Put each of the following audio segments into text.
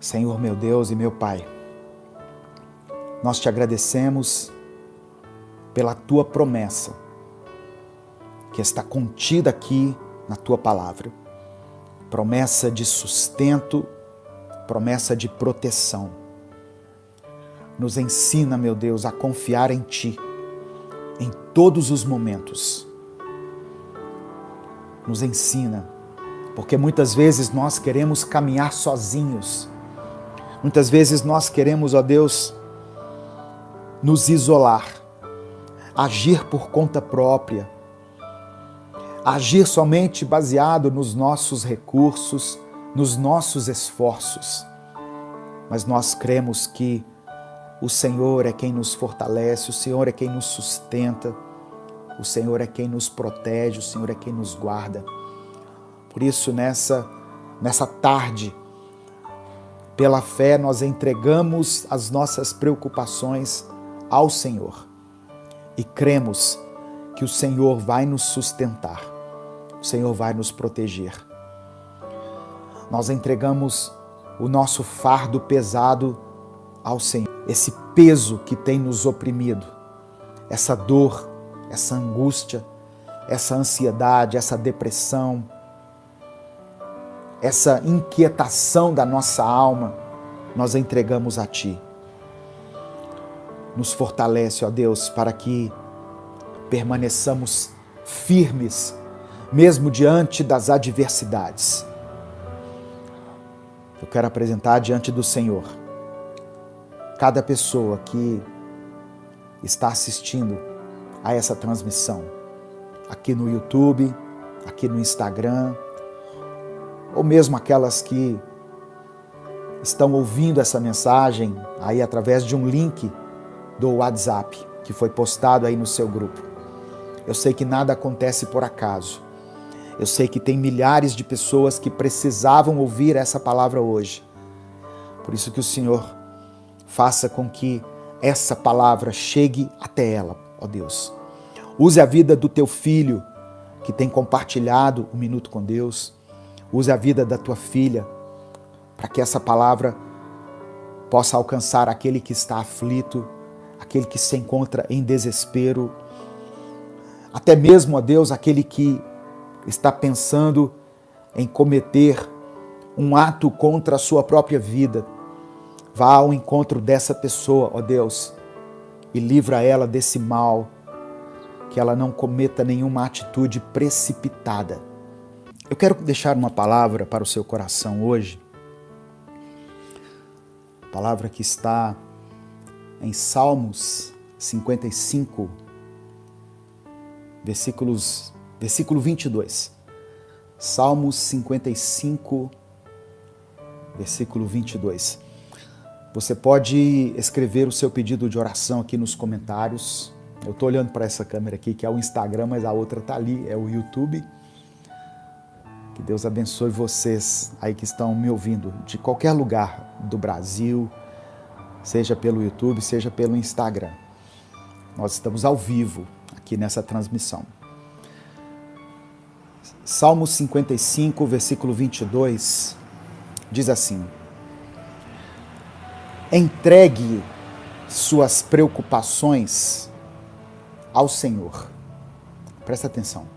Senhor meu Deus e meu Pai, nós te agradecemos pela tua promessa, que está contida aqui na tua palavra. Promessa de sustento, promessa de proteção. Nos ensina, meu Deus, a confiar em ti, em todos os momentos. Nos ensina, porque muitas vezes nós queremos caminhar sozinhos. Muitas vezes nós queremos, ó Deus, nos isolar, agir por conta própria, agir somente baseado nos nossos recursos, nos nossos esforços. Mas nós cremos que o Senhor é quem nos fortalece, o Senhor é quem nos sustenta, o Senhor é quem nos protege, o Senhor é quem nos guarda. Por isso, nessa tarde, pela fé, nós entregamos as nossas preocupações ao Senhor e cremos que o Senhor vai nos sustentar, o Senhor vai nos proteger. Nós entregamos o nosso fardo pesado ao Senhor, esse peso que tem nos oprimido, essa dor, essa angústia, essa ansiedade, essa depressão, essa inquietação da nossa alma, nós entregamos a Ti. Nos fortalece, ó Deus, para que permaneçamos firmes, mesmo diante das adversidades. Eu quero apresentar diante do Senhor cada pessoa que está assistindo a essa transmissão, aqui no YouTube, aqui no Instagram, ou mesmo aquelas que estão ouvindo essa mensagem aí através de um link do WhatsApp que foi postado aí no seu grupo. Eu sei que nada acontece por acaso. Eu sei que tem milhares de pessoas que precisavam ouvir essa palavra hoje. Por isso que o Senhor faça com que essa palavra chegue até ela, ó Deus. Use a vida do teu filho que tem compartilhado o Minuto com Deus. Use a vida da tua filha para que essa palavra possa alcançar aquele que está aflito, aquele que se encontra em desespero, até mesmo, ó Deus, aquele que está pensando em cometer um ato contra a sua própria vida. Vá ao encontro dessa pessoa, ó Deus, e livra ela desse mal, que ela não cometa nenhuma atitude precipitada. Eu quero deixar uma palavra para o seu coração hoje, palavra que está em Salmos 55, versículo 22. Salmos 55, versículo 22. Você pode escrever o seu pedido de oração aqui nos comentários. Eu estou olhando para essa câmera aqui, que é o Instagram, mas a outra está ali, é o YouTube. Que Deus abençoe vocês aí que estão me ouvindo de qualquer lugar do Brasil, seja pelo YouTube, seja pelo Instagram. Nós estamos ao vivo aqui nessa transmissão. Salmo 55, versículo 22, diz assim: entregue suas preocupações ao Senhor. Presta atenção.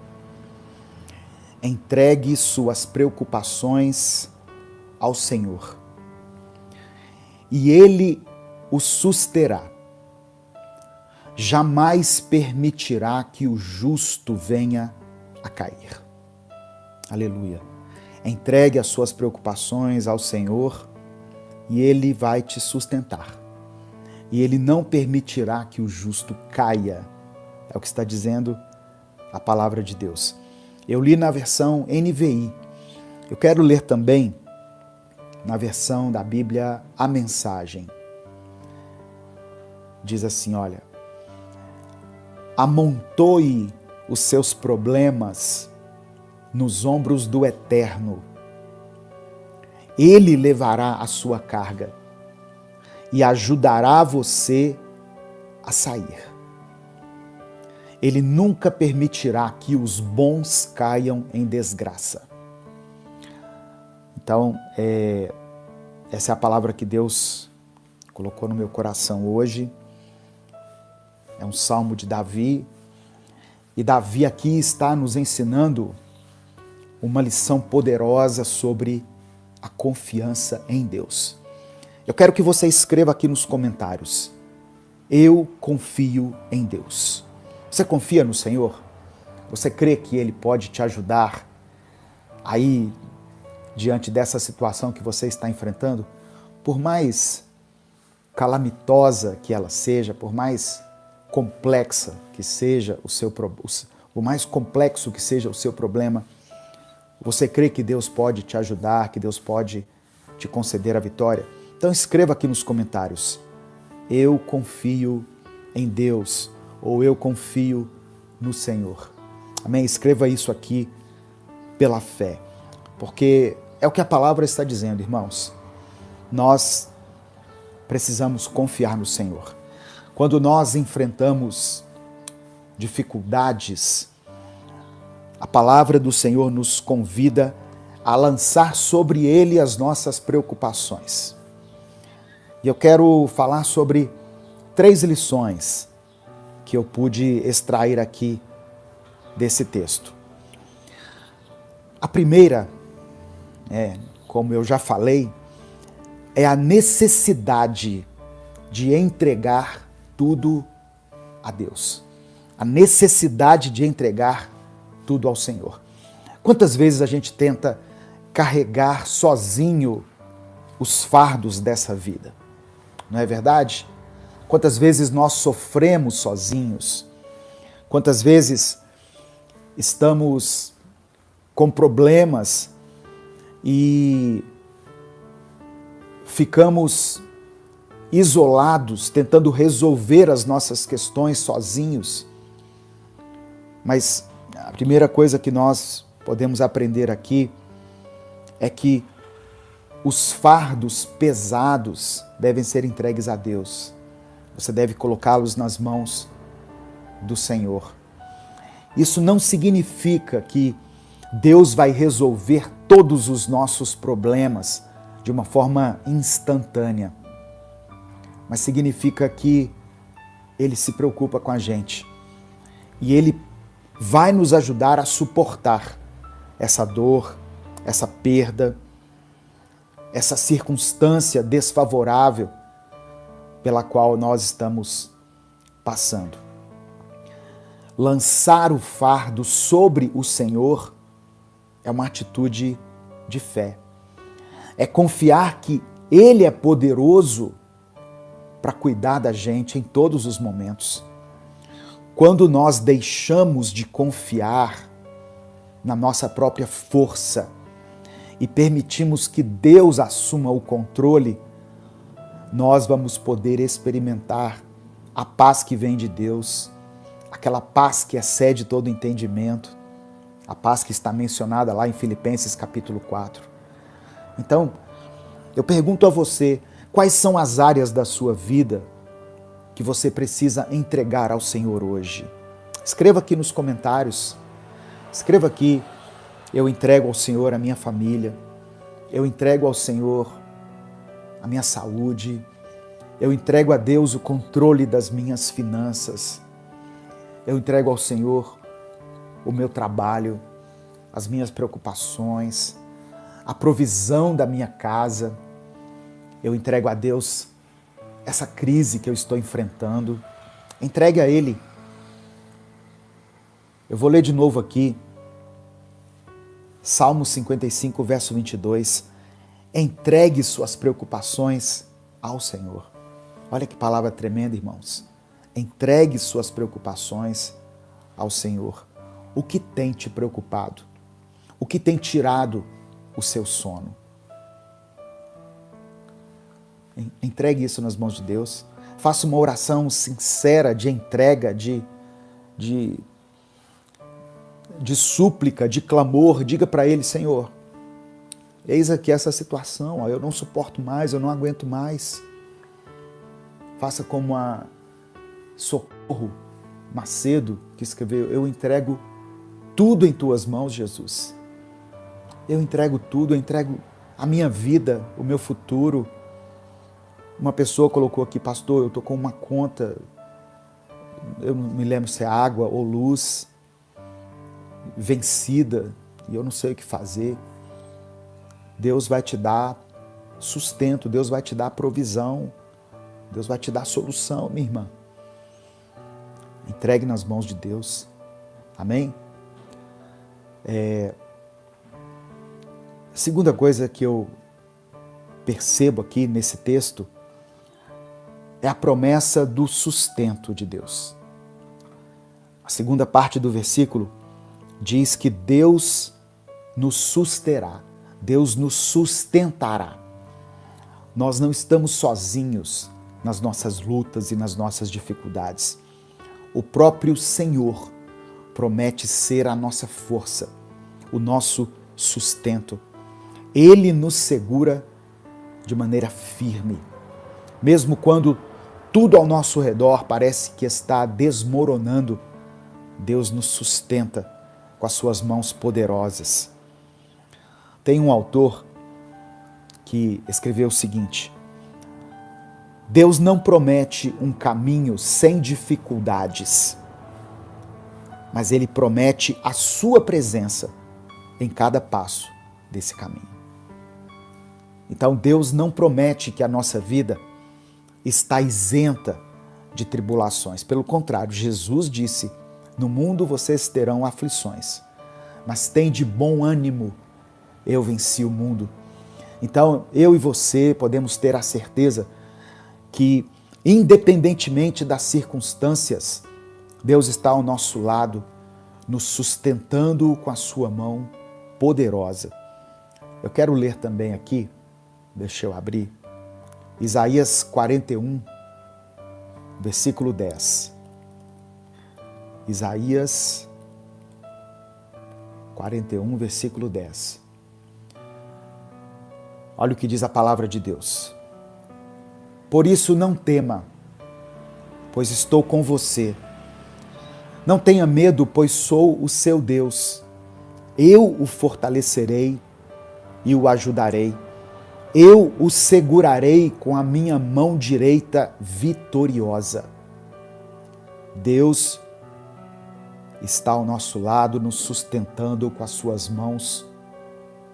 Entregue suas preocupações ao Senhor, e Ele o susterá. Jamais permitirá que o justo venha a cair. Aleluia. Entregue as suas preocupações ao Senhor e Ele vai te sustentar. E Ele não permitirá que o justo caia. É o que está dizendo a palavra de Deus. Eu li na versão NVI. Eu quero ler também na versão da Bíblia A Mensagem. Diz assim, olha: amontoe os seus problemas nos ombros do Eterno. Ele levará a sua carga e ajudará você a sair. Ele nunca permitirá que os bons caiam em desgraça. Então, Essa é a palavra que Deus colocou no meu coração hoje. É um salmo de Davi. E Davi aqui está nos ensinando uma lição poderosa sobre a confiança em Deus. Eu quero que você escreva aqui nos comentários: eu confio em Deus. Você confia no Senhor? Você crê que Ele pode te ajudar aí diante dessa situação que você está enfrentando? Por mais calamitosa que ela seja, por mais complexa que seja o mais complexo que seja o seu problema, você crê que Deus pode te ajudar, que Deus pode te conceder a vitória? Então escreva aqui nos comentários: eu confio em Deus, ou eu confio no Senhor. Amém? Escreva isso aqui pela fé, porque é o que a palavra está dizendo, irmãos. Nós precisamos confiar no Senhor. Quando nós enfrentamos dificuldades, a palavra do Senhor nos convida a lançar sobre Ele as nossas preocupações. E eu quero falar sobre 3 lições que eu pude extrair aqui desse texto. A primeira, como eu já falei, é a necessidade de entregar tudo a Deus. A necessidade de entregar tudo ao Senhor. Quantas vezes a gente tenta carregar sozinho os fardos dessa vida? Não é verdade? Quantas vezes nós sofremos sozinhos? Quantas vezes estamos com problemas e ficamos isolados, tentando resolver as nossas questões sozinhos? Mas a primeira coisa que nós podemos aprender aqui é que os fardos pesados devem ser entregues a Deus. Você deve colocá-los nas mãos do Senhor. Isso não significa que Deus vai resolver todos os nossos problemas de uma forma instantânea, mas significa que Ele se preocupa com a gente e Ele vai nos ajudar a suportar essa dor, essa perda, essa circunstância desfavorável pela qual nós estamos passando. Lançar o fardo sobre o Senhor é uma atitude de fé. É confiar que Ele é poderoso para cuidar da gente em todos os momentos. Quando nós deixamos de confiar na nossa própria força e permitimos que Deus assuma o controle, nós vamos poder experimentar a paz que vem de Deus, aquela paz que excede todo entendimento, a paz que está mencionada lá em Filipenses capítulo 4. Então, eu pergunto a você, quais são as áreas da sua vida que você precisa entregar ao Senhor hoje? Escreva aqui nos comentários, escreva aqui: eu entrego ao Senhor a minha família, eu entrego ao Senhor a minha saúde, eu entrego a Deus o controle das minhas finanças, eu entrego ao Senhor o meu trabalho, as minhas preocupações, a provisão da minha casa, eu entrego a Deus essa crise que eu estou enfrentando. Entregue a Ele. Eu vou ler de novo aqui, Salmo 55, verso 22. Entregue suas preocupações ao Senhor. Olha que palavra tremenda, irmãos. Entregue suas preocupações ao Senhor. O que tem te preocupado? O que tem tirado o seu sono? Entregue isso nas mãos de Deus. Faça uma oração sincera de entrega, de súplica, de clamor. Diga para Ele: Senhor, eis aqui essa situação, eu não suporto mais, eu não aguento mais. Faça como a Socorro Macedo, que escreveu: eu entrego tudo em tuas mãos, Jesus. Eu entrego tudo, eu entrego a minha vida, o meu futuro. Uma pessoa colocou aqui, pastor, eu estou com uma conta, eu não me lembro se é água ou luz, vencida, e eu não sei o que fazer. Deus vai te dar sustento, Deus vai te dar provisão, Deus vai te dar solução, minha irmã. Entregue nas mãos de Deus. Amém? Segunda coisa que eu percebo aqui nesse texto é a promessa do sustento de Deus. A segunda parte do versículo diz que Deus nos susterá, Deus nos sustentará. Nós não estamos sozinhos nas nossas lutas e nas nossas dificuldades. O próprio Senhor promete ser a nossa força, o nosso sustento. Ele nos segura de maneira firme. Mesmo quando tudo ao nosso redor parece que está desmoronando, Deus nos sustenta com as suas mãos poderosas. Tem um autor que escreveu o seguinte: Deus não promete um caminho sem dificuldades, mas Ele promete a sua presença em cada passo desse caminho. Então Deus não promete que a nossa vida está isenta de tribulações. Pelo contrário, Jesus disse: no mundo vocês terão aflições, mas tem de bom ânimo, eu venci o mundo. Então eu e você podemos ter a certeza que, independentemente das circunstâncias, Deus está ao nosso lado, nos sustentando com a sua mão poderosa. Eu quero ler também aqui, deixa eu abrir, Isaías 41, versículo 10. Isaías 41, versículo 10. Olha o que diz a palavra de Deus. Por isso não tema, pois estou com você. Não tenha medo, pois sou o seu Deus. Eu o fortalecerei e o ajudarei. Eu o segurarei com a minha mão direita vitoriosa. Deus está ao nosso lado, nos sustentando com as suas mãos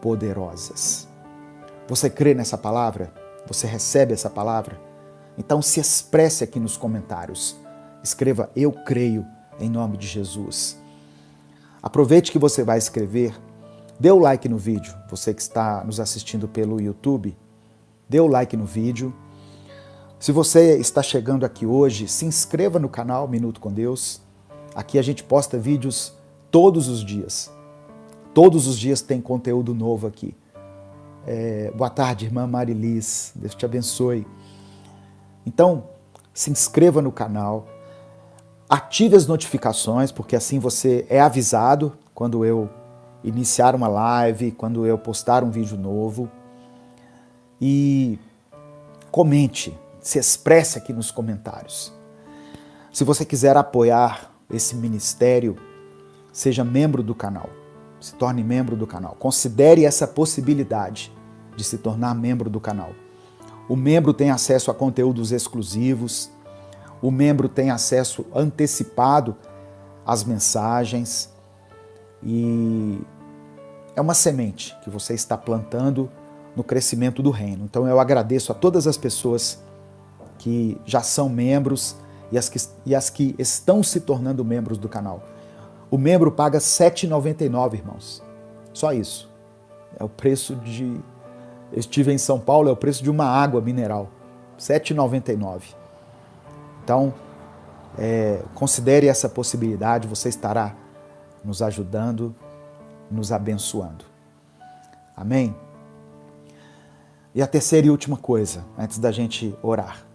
poderosas. Você crê nessa palavra? Você recebe essa palavra? Então se expresse aqui nos comentários. Escreva: eu creio, em nome de Jesus. Aproveite que você vai escrever. Dê o like no vídeo, você que está nos assistindo pelo YouTube, dê o like no vídeo. Se você está chegando aqui hoje, se inscreva no canal Minuto com Deus. Aqui a gente posta vídeos todos os dias. Todos os dias tem conteúdo novo aqui. Boa tarde, irmã Marilis, Deus te abençoe. Então, se inscreva no canal, ative as notificações, porque assim você é avisado quando eu iniciar uma live, quando eu postar um vídeo novo. E comente, se expresse aqui nos comentários. Se você quiser apoiar esse ministério, seja membro do canal, se torne membro do canal. Considere essa possibilidade de se tornar membro do canal. O membro tem acesso a conteúdos exclusivos, o membro tem acesso antecipado às mensagens e é uma semente que você está plantando no crescimento do reino. Então eu agradeço a todas as pessoas que já são membros e as que estão se tornando membros do canal. O membro paga R$ 7,99, irmãos. Só isso. É o preço de... Eu estive em São Paulo, é o preço de uma água mineral. R$ 7,99. Então, considere essa possibilidade, você estará nos ajudando, nos abençoando. Amém? E a terceira e última coisa, antes da gente orar,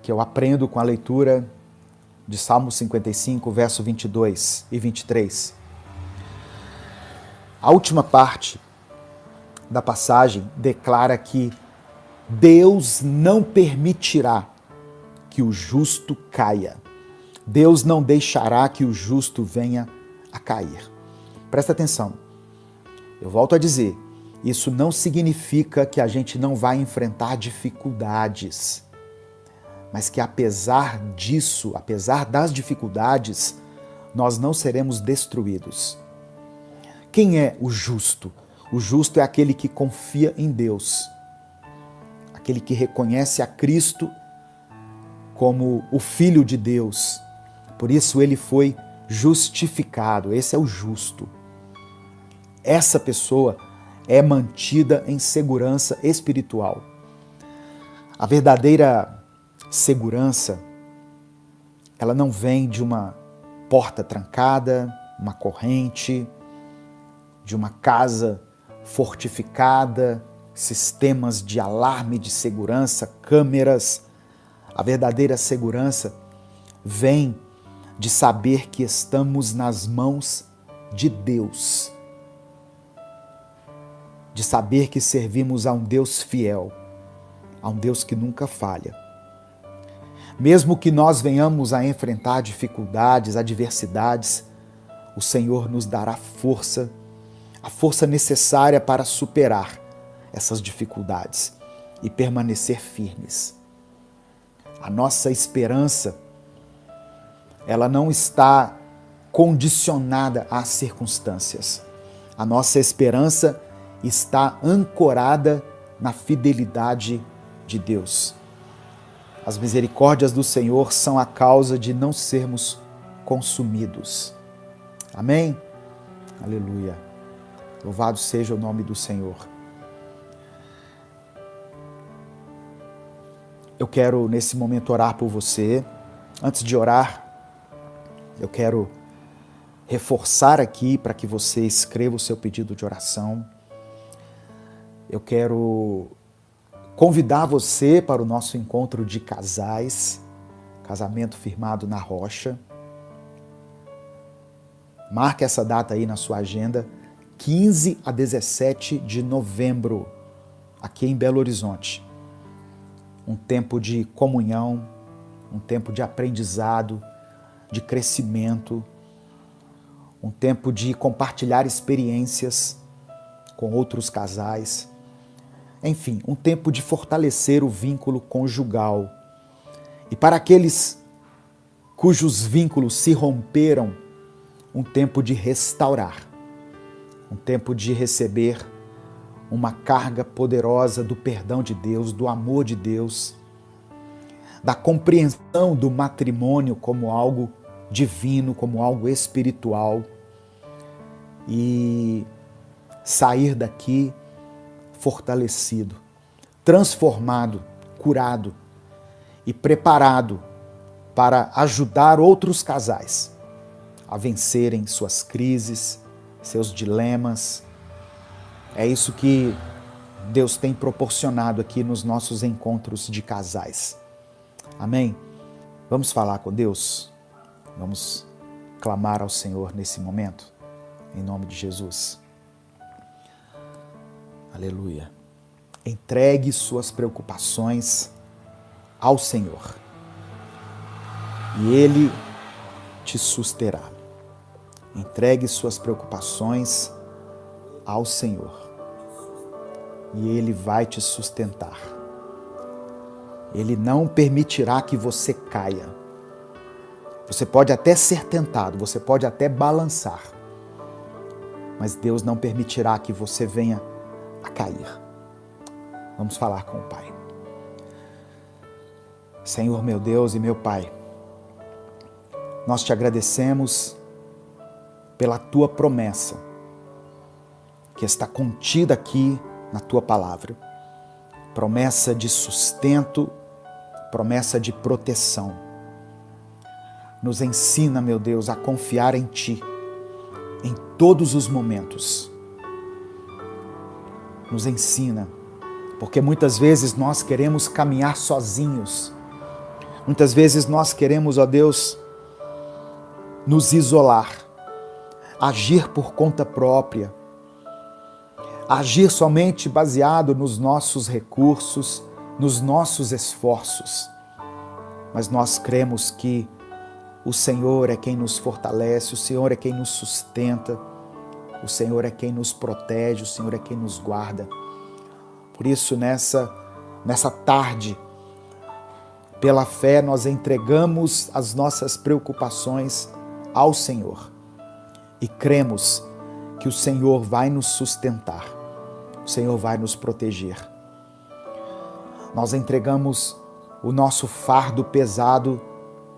que eu aprendo com a leitura de Salmo 55, verso 22 e 23. A última parte da passagem declara que Deus não permitirá que o justo caia. Deus não deixará que o justo venha a cair. Presta atenção. Eu volto a dizer, Isso não significa que a gente não vai enfrentar dificuldades, mas que apesar disso, apesar das dificuldades, nós não seremos destruídos. Quem é o justo? O justo é aquele que confia em Deus, aquele que reconhece a Cristo como o Filho de Deus. Por isso ele foi justificado. Esse é o justo. Essa pessoa é mantida em segurança espiritual. A verdadeira segurança, ela não vem de uma porta trancada, uma corrente, de uma casa fortificada, sistemas de alarme de segurança, câmeras. A verdadeira segurança vem de saber que estamos nas mãos de Deus, de saber que servimos a um Deus fiel, a um Deus que nunca falha. Mesmo que nós venhamos a enfrentar dificuldades, adversidades, o Senhor nos dará força, a força necessária para superar essas dificuldades e permanecer firmes. A nossa esperança, ela não está condicionada às circunstâncias. A nossa esperança está ancorada na fidelidade de Deus. As misericórdias do Senhor são a causa de não sermos consumidos. Amém? Aleluia. Louvado seja o nome do Senhor. Eu quero, nesse momento, orar por você. Antes de orar, eu quero reforçar aqui para que você escreva o seu pedido de oração. Eu quero convidar você para o nosso encontro de casais, casamento firmado na rocha. Marque essa data aí na sua agenda, 15 a 17 de novembro, aqui em Belo Horizonte. Um tempo de comunhão, um tempo de aprendizado, de crescimento, um tempo de compartilhar experiências com outros casais. Enfim, um tempo de fortalecer o vínculo conjugal. E para aqueles cujos vínculos se romperam, um tempo de restaurar, um tempo de receber uma carga poderosa do perdão de Deus, do amor de Deus, da compreensão do matrimônio como algo divino, como algo espiritual, e sair daqui fortalecido, transformado, curado e preparado para ajudar outros casais a vencerem suas crises, seus dilemas. É isso que Deus tem proporcionado aqui nos nossos encontros de casais. Amém? Vamos falar com Deus? Vamos clamar ao Senhor nesse momento, em nome de Jesus. Aleluia. Entregue suas preocupações ao Senhor e Ele te susterá. Entregue suas preocupações ao Senhor e Ele vai te sustentar. Ele não permitirá que você caia. Você pode até ser tentado, você pode até balançar, mas Deus não permitirá que você venha a cair. Vamos falar com o Pai. Senhor, meu Deus e meu Pai, nós te agradecemos pela tua promessa, que está contida aqui na tua palavra. Promessa de sustento, promessa de proteção. Nos ensina, meu Deus, a confiar em Ti, em todos os momentos. Nos ensina, porque muitas vezes nós queremos caminhar sozinhos. Muitas vezes nós queremos, ó Deus, nos isolar, agir por conta própria, agir somente baseado nos nossos recursos, nos nossos esforços. Mas nós cremos que o Senhor é quem nos fortalece, o Senhor é quem nos sustenta, O Senhor é quem nos protege, o Senhor é quem nos guarda. Por isso, nessa tarde, pela fé, nós entregamos as nossas preocupações ao Senhor e cremos que o Senhor vai nos sustentar, o Senhor vai nos proteger. Nós entregamos o nosso fardo pesado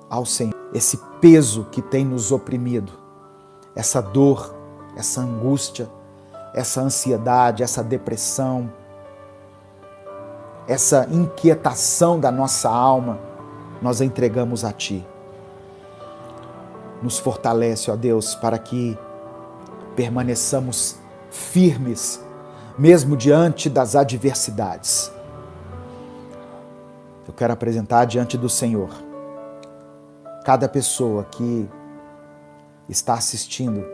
ao Senhor, esse peso que tem nos oprimido, essa dor, essa angústia, essa ansiedade, essa depressão, essa inquietação da nossa alma, nós entregamos a Ti. Nos fortalece, ó Deus, para que permaneçamos firmes, mesmo diante das adversidades. Eu quero apresentar diante do Senhor cada pessoa que está assistindo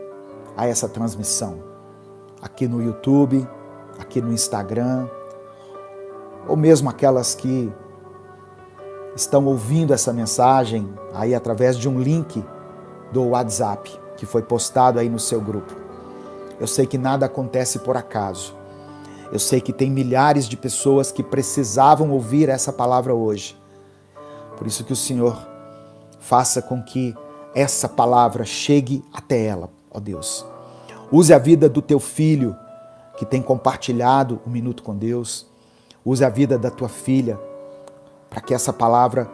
a essa transmissão, aqui no YouTube, aqui no Instagram, ou mesmo aquelas que estão ouvindo essa mensagem aí através de um link do WhatsApp que foi postado aí no seu grupo. Eu sei que nada acontece por acaso. Eu sei que tem milhares de pessoas que precisavam ouvir essa palavra hoje. Por isso que o Senhor faça com que essa palavra chegue até ela, ó Deus. Use a vida do teu filho que tem compartilhado o Minuto com Deus. Use a vida da tua filha para que essa palavra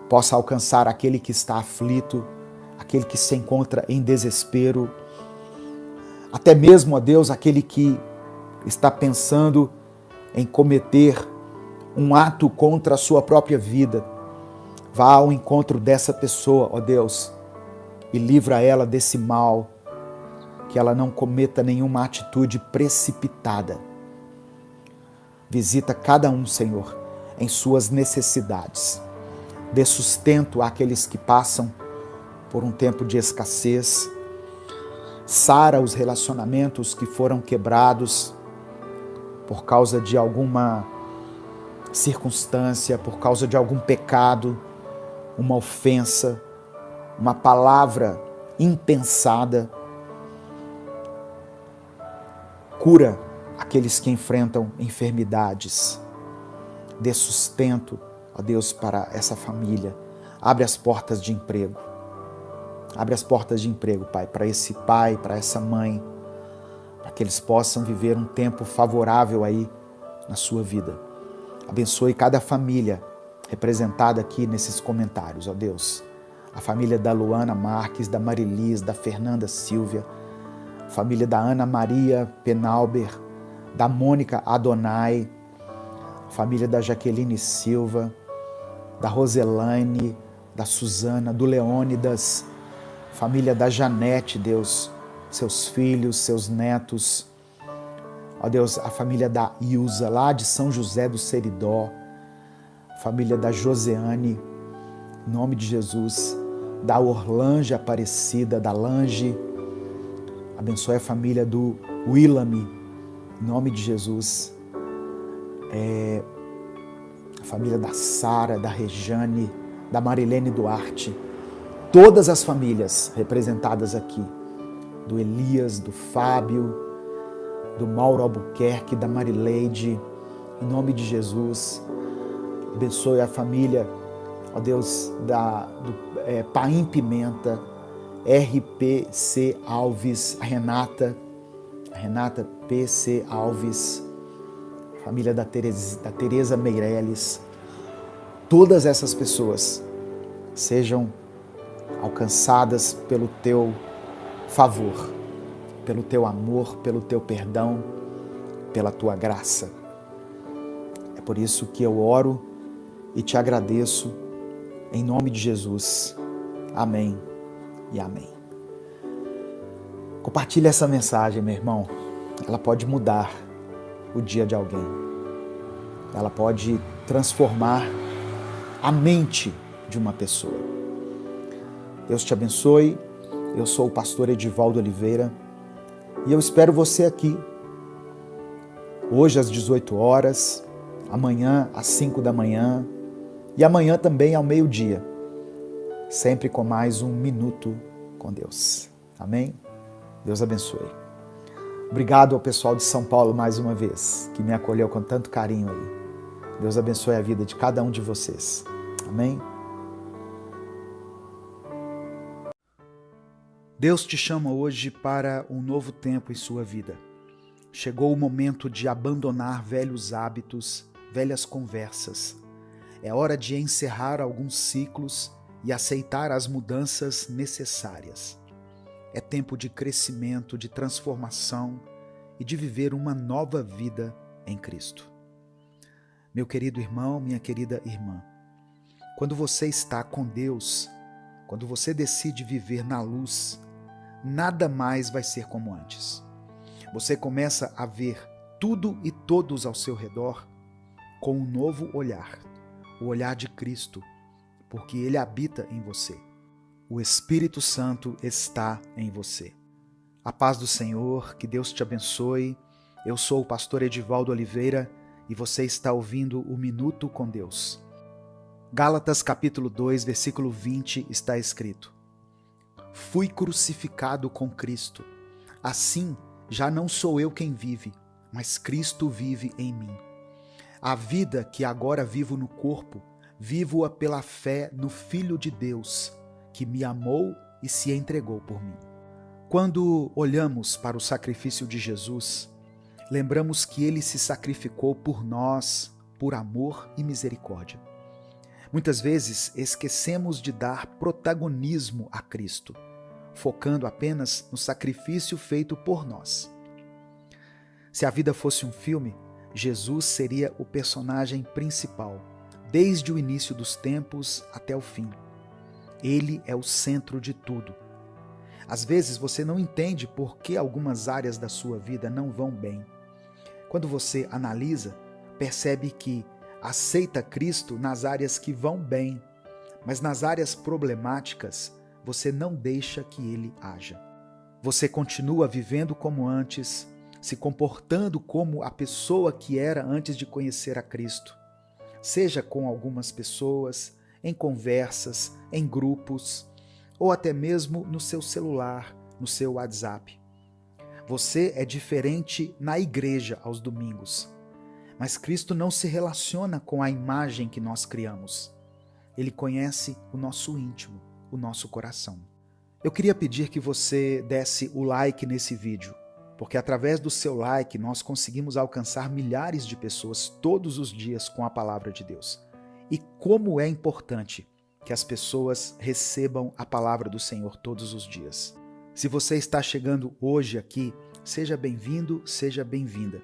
possa alcançar aquele que está aflito, aquele que se encontra em desespero, até mesmo, ó Deus, aquele que está pensando em cometer um ato contra a sua própria vida. Vá ao encontro dessa pessoa, ó Deus, e livra ela desse mal, que ela não cometa nenhuma atitude precipitada. Visita cada um, Senhor, em suas necessidades. Dê sustento àqueles que passam por um tempo de escassez. Sara os relacionamentos que foram quebrados por causa de alguma circunstância, por causa de algum pecado, uma ofensa, uma palavra impensada. Cura aqueles que enfrentam enfermidades. Dê sustento, ó Deus, para essa família. Abre as portas de emprego. Abre as portas de emprego, Pai, para essa mãe, para que eles possam viver um tempo favorável aí na sua vida. Abençoe cada família representada aqui nesses comentários, ó Deus. A família da Luana Marques, da Marilis, da Fernanda Silvia, a família da Ana Maria Penalber, da Mônica Adonai, a família da Jaqueline Silva, da Roselaine, da Suzana, do Leônidas, família da Janete, Deus, seus filhos, seus netos, ó Deus, a família da Ilza, lá de São José do Seridó, família da Joseane, em nome de Jesus, da Orlange Aparecida, da Lange, abençoe a família do Willamy, em nome de Jesus, a família da Sara, da Rejane, da Marilene Duarte, todas as famílias representadas aqui, do Elias, do Fábio, do Mauro Albuquerque, da Marileide, em nome de Jesus. Abençoe a família, ó Deus, do Paim Pimenta, RPC Alves, a Renata PC Alves, família da Tereza Meireles. Todas essas pessoas sejam alcançadas pelo teu favor, pelo teu amor, pelo teu perdão, pela tua graça. É por isso que eu oro e te agradeço em nome de Jesus. Amém e amém. Compartilhe essa mensagem, meu irmão. Ela pode mudar o dia de alguém. Ela pode transformar a mente de uma pessoa. Deus te abençoe. Eu sou o pastor Edivaldo Oliveira e eu espero você aqui hoje às 18 horas, amanhã às 5 da manhã e amanhã também ao meio-dia, sempre com mais um Minuto com Deus. Amém? Deus abençoe. Obrigado ao pessoal de São Paulo mais uma vez, que me acolheu com tanto carinho aí. Deus abençoe a vida de cada um de vocês. Amém? Deus te chama hoje para um novo tempo em sua vida. Chegou o momento de abandonar velhos hábitos, velhas conversas. É hora de encerrar alguns ciclos e aceitar as mudanças necessárias. É tempo de crescimento, de transformação e de viver uma nova vida em Cristo. Meu querido irmão, minha querida irmã, quando você está com Deus, quando você decide viver na luz, nada mais vai ser como antes. Você começa a ver tudo e todos ao seu redor com um novo olhar, o olhar de Cristo, porque Ele habita em você. O Espírito Santo está em você. A paz do Senhor, que Deus te abençoe. Eu sou o pastor Edivaldo Oliveira e você está ouvindo o Minuto com Deus. Gálatas capítulo 2, versículo 20 está escrito: Fui crucificado com Cristo. Assim, já não sou eu quem vive, mas Cristo vive em mim. A vida que agora vivo no corpo, vivo-a pela fé no Filho de Deus, que me amou e se entregou por mim. Quando olhamos para o sacrifício de Jesus, lembramos que ele se sacrificou por nós, por amor e misericórdia. Muitas vezes esquecemos de dar protagonismo a Cristo, focando apenas no sacrifício feito por nós. Se a vida fosse um filme, Jesus seria o personagem principal, desde o início dos tempos até o fim. Ele é o centro de tudo. Às vezes você não entende por que algumas áreas da sua vida não vão bem. Quando você analisa, percebe que aceita Cristo nas áreas que vão bem, mas nas áreas problemáticas, você não deixa que Ele haja. Você continua vivendo como antes, se comportando como a pessoa que era antes de conhecer a Cristo. Seja com algumas pessoas, em conversas, em grupos, ou até mesmo no seu celular, no seu WhatsApp. Você é diferente na igreja aos domingos, mas Cristo não se relaciona com a imagem que nós criamos. Ele conhece o nosso íntimo, o nosso coração. Eu queria pedir que você desse o like nesse vídeo, porque através do seu like nós conseguimos alcançar milhares de pessoas todos os dias com a palavra de Deus. E como é importante que as pessoas recebam a palavra do Senhor todos os dias. Se você está chegando hoje aqui, seja bem-vindo, seja bem-vinda.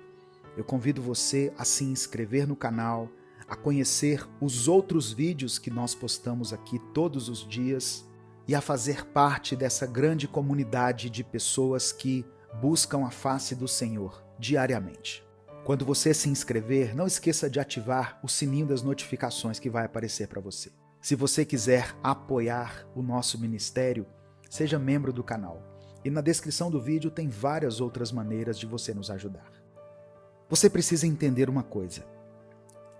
Eu convido você a se inscrever no canal, a conhecer os outros vídeos que nós postamos aqui todos os dias e a fazer parte dessa grande comunidade de pessoas que buscam a face do Senhor diariamente. Quando você se inscrever, não esqueça de ativar o sininho das notificações que vai aparecer para você. Se você quiser apoiar o nosso ministério, seja membro do canal. E na descrição do vídeo tem várias outras maneiras de você nos ajudar. Você precisa entender uma coisa.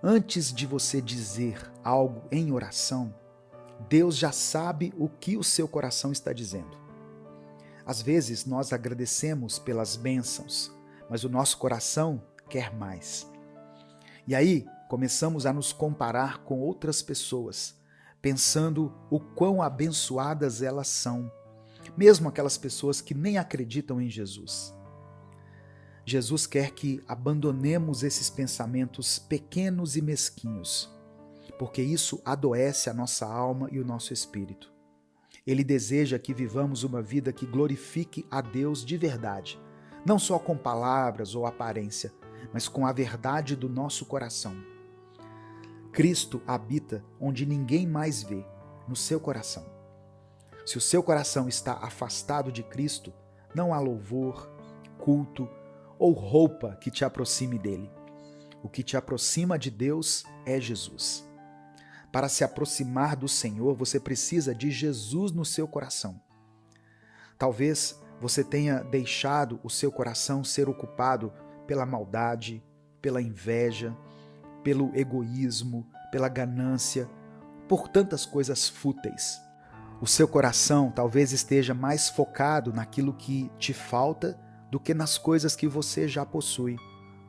Antes de você dizer algo em oração, Deus já sabe o que o seu coração está dizendo. Às vezes nós agradecemos pelas bênçãos, mas o nosso coração quer mais. E aí começamos a nos comparar com outras pessoas, pensando o quão abençoadas elas são, mesmo aquelas pessoas que nem acreditam em Jesus. Jesus quer que abandonemos esses pensamentos pequenos e mesquinhos, porque isso adoece a nossa alma e o nosso espírito. Ele deseja que vivamos uma vida que glorifique a Deus de verdade, não só com palavras ou aparência, mas com a verdade do nosso coração. Cristo habita onde ninguém mais vê, no seu coração. Se o seu coração está afastado de Cristo, não há louvor, culto ou roupa que te aproxime dele. O que te aproxima de Deus é Jesus. Para se aproximar do Senhor, você precisa de Jesus no seu coração. Talvez você tenha deixado o seu coração ser ocupado pela maldade, pela inveja, pelo egoísmo, pela ganância, por tantas coisas fúteis. O seu coração talvez esteja mais focado naquilo que te falta do que nas coisas que você já possui.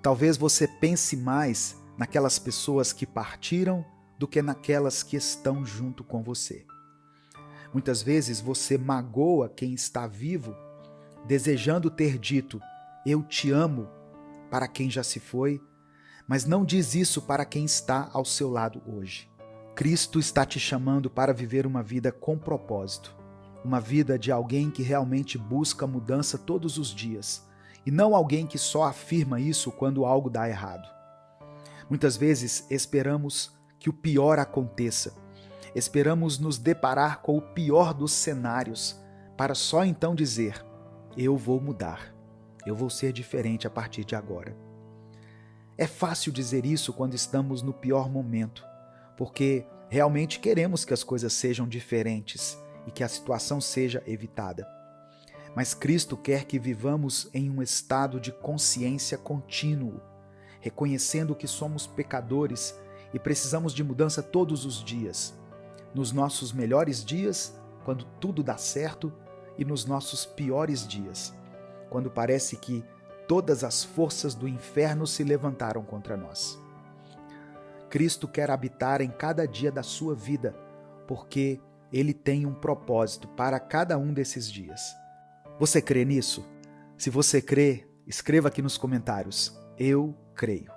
Talvez você pense mais naquelas pessoas que partiram do que naquelas que estão junto com você. Muitas vezes você magoa quem está vivo, desejando ter dito "eu te amo" para quem já se foi, mas não diz isso para quem está ao seu lado hoje. Cristo está te chamando para viver uma vida com propósito, uma vida de alguém que realmente busca mudança todos os dias, e não alguém que só afirma isso quando algo dá errado. Muitas vezes esperamos que o pior aconteça, esperamos nos deparar com o pior dos cenários, para só então dizer: eu vou mudar, eu vou ser diferente a partir de agora. É fácil dizer isso quando estamos no pior momento, porque realmente queremos que as coisas sejam diferentes e que a situação seja evitada. Mas Cristo quer que vivamos em um estado de consciência contínuo, reconhecendo que somos pecadores e precisamos de mudança todos os dias, nos nossos melhores dias, quando tudo dá certo, e nos nossos piores dias, quando parece que todas as forças do inferno se levantaram contra nós. Cristo quer habitar em cada dia da sua vida, porque Ele tem um propósito para cada um desses dias. Você crê nisso? Se você crê, escreva aqui nos comentários: eu creio.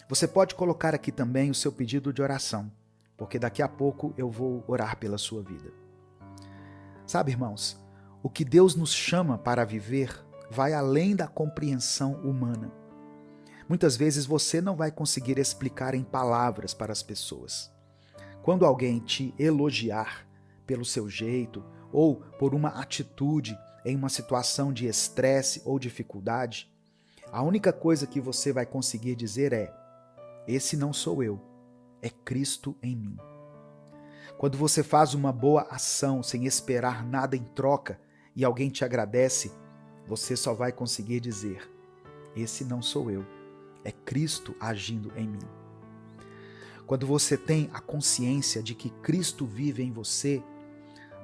Você pode colocar aqui também o seu pedido de oração, porque daqui a pouco eu vou orar pela sua vida. Sabe, irmãos, o que Deus nos chama para viver vai além da compreensão humana. Muitas vezes você não vai conseguir explicar em palavras para as pessoas. Quando alguém te elogiar pelo seu jeito ou por uma atitude em uma situação de estresse ou dificuldade, a única coisa que você vai conseguir dizer é: esse não sou eu, é Cristo em mim. Quando você faz uma boa ação sem esperar nada em troca e alguém te agradece, você só vai conseguir dizer: esse não sou eu, é Cristo agindo em mim. Quando você tem a consciência de que Cristo vive em você,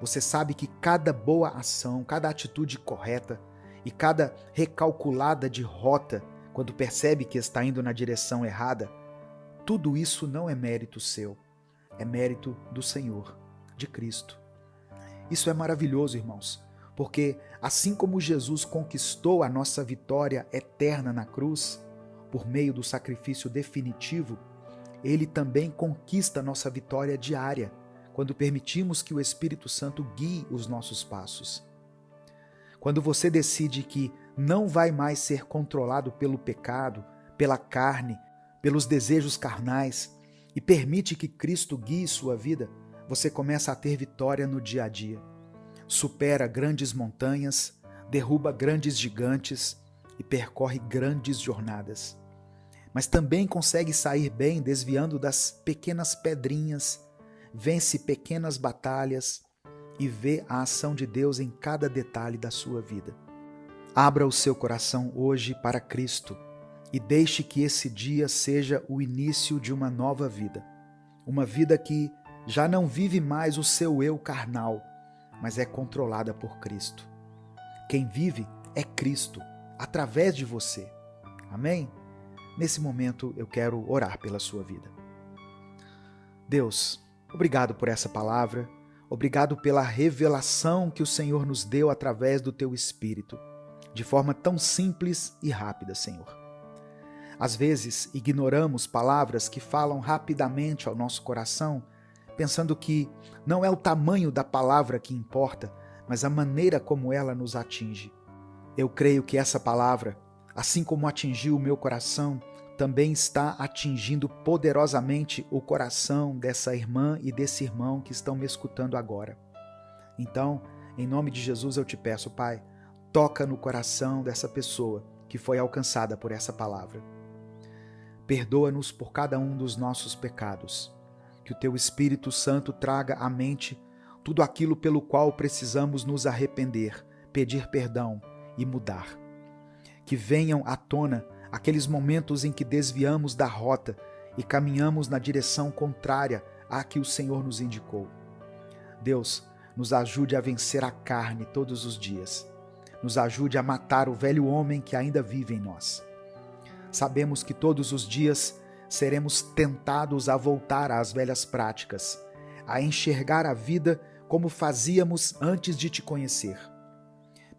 você sabe que cada boa ação, cada atitude correta e cada recalculada de rota, quando percebe que está indo na direção errada, tudo isso não é mérito seu, é mérito do Senhor, de Cristo. Isso é maravilhoso, irmãos, porque assim como Jesus conquistou a nossa vitória eterna na cruz, por meio do sacrifício definitivo, Ele também conquista a nossa vitória diária, quando permitimos que o Espírito Santo guie os nossos passos. Quando você decide que não vai mais ser controlado pelo pecado, pela carne, pelos desejos carnais, e permite que Cristo guie sua vida, você começa a ter vitória no dia a dia. Supera grandes montanhas, derruba grandes gigantes e percorre grandes jornadas. Mas também consegue sair bem desviando das pequenas pedrinhas, vence pequenas batalhas e vê a ação de Deus em cada detalhe da sua vida. Abra o seu coração hoje para Cristo e deixe que esse dia seja o início de uma nova vida. Uma vida que já não vive mais o seu eu carnal, mas é controlada por Cristo. Quem vive é Cristo, através de você. Amém? Nesse momento eu quero orar pela sua vida. Deus, obrigado por essa palavra, obrigado pela revelação que o Senhor nos deu através do Teu Espírito, de forma tão simples e rápida, Senhor. Às vezes ignoramos palavras que falam rapidamente ao nosso coração, pensando que não é o tamanho da palavra que importa, mas a maneira como ela nos atinge. Eu creio que essa palavra, assim como atingiu o meu coração, também está atingindo poderosamente o coração dessa irmã e desse irmão que estão me escutando agora. Então, em nome de Jesus eu te peço, Pai, toca no coração dessa pessoa que foi alcançada por essa palavra. Perdoa-nos por cada um dos nossos pecados. Que o Teu Espírito Santo traga à mente tudo aquilo pelo qual precisamos nos arrepender, pedir perdão e mudar. Que venham à tona aqueles momentos em que desviamos da rota e caminhamos na direção contrária à que o Senhor nos indicou. Deus, nos ajude a vencer a carne todos os dias, nos ajude a matar o velho homem que ainda vive em nós. Sabemos que todos os dias seremos tentados a voltar às velhas práticas, a enxergar a vida como fazíamos antes de te conhecer.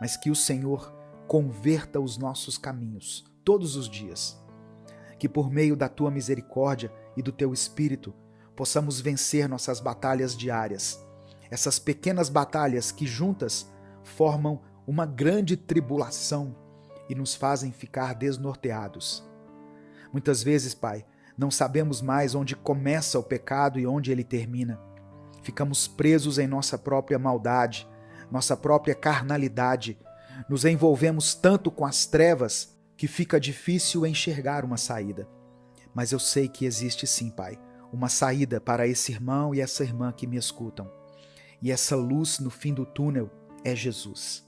Mas que o Senhor converta os nossos caminhos todos os dias. Que por meio da tua misericórdia e do teu Espírito possamos vencer nossas batalhas diárias, essas pequenas batalhas que juntas formam uma grande tribulação e nos fazem ficar desnorteados. Muitas vezes, Pai, não sabemos mais onde começa o pecado e onde ele termina. Ficamos presos em nossa própria maldade, nossa própria carnalidade. Nos envolvemos tanto com as trevas que fica difícil enxergar uma saída. Mas eu sei que existe sim, Pai, uma saída para esse irmão e essa irmã que me escutam. E essa luz no fim do túnel é Jesus.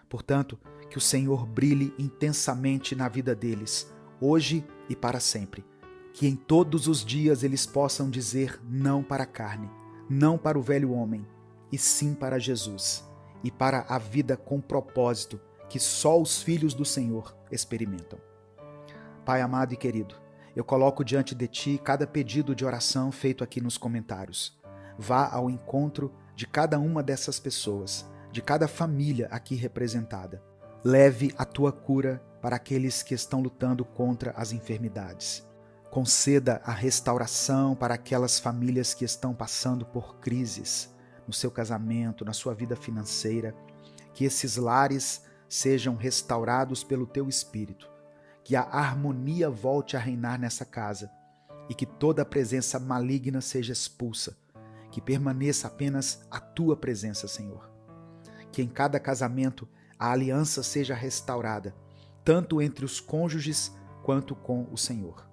Portanto, que o Senhor brilhe intensamente na vida deles, hoje e para sempre. Que em todos os dias eles possam dizer não para a carne, não para o velho homem, e sim para Jesus, e para a vida com propósito que só os filhos do Senhor experimentam. Pai amado e querido, eu coloco diante de Ti cada pedido de oração feito aqui nos comentários. Vá ao encontro de cada uma dessas pessoas, de cada família aqui representada. Leve a Tua cura para aqueles que estão lutando contra as enfermidades. Conceda a restauração para aquelas famílias que estão passando por crises no seu casamento, na sua vida financeira. Que esses lares sejam restaurados pelo Teu Espírito. Que a harmonia volte a reinar nessa casa e que toda presença maligna seja expulsa. Que permaneça apenas a Tua presença, Senhor. Que em cada casamento a aliança seja restaurada, tanto entre os cônjuges quanto com o Senhor.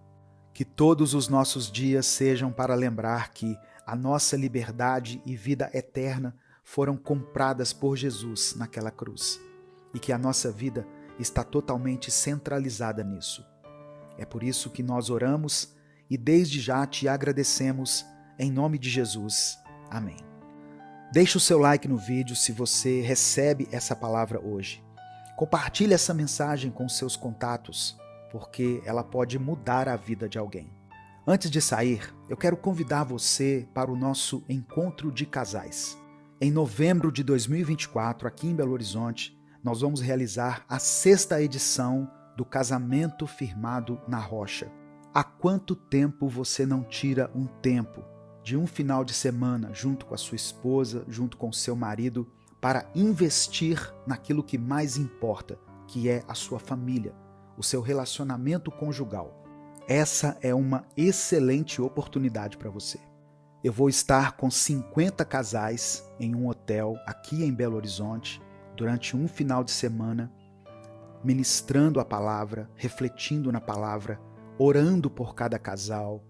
Que todos os nossos dias sejam para lembrar que a nossa liberdade e vida eterna foram compradas por Jesus naquela cruz e que a nossa vida está totalmente centralizada nisso. É por isso que nós oramos e desde já te agradecemos em nome de Jesus. Amém. Deixe o seu like no vídeo se você recebe essa palavra hoje. Compartilhe essa mensagem com seus contatos, porque ela pode mudar a vida de alguém. Antes de sair, eu quero convidar você para o nosso encontro de casais. Em novembro de 2024, aqui em Belo Horizonte, nós vamos realizar a 6ª edição do Casamento Firmado na Rocha. Há quanto tempo você não tira um tempo de um final de semana junto com a sua esposa, junto com o seu marido, para investir naquilo que mais importa, que é a sua família, o seu relacionamento conjugal? Essa é uma excelente oportunidade para você. Eu vou estar com 50 casais em um hotel aqui em Belo Horizonte, durante um final de semana, ministrando a palavra, refletindo na palavra, orando por cada casal.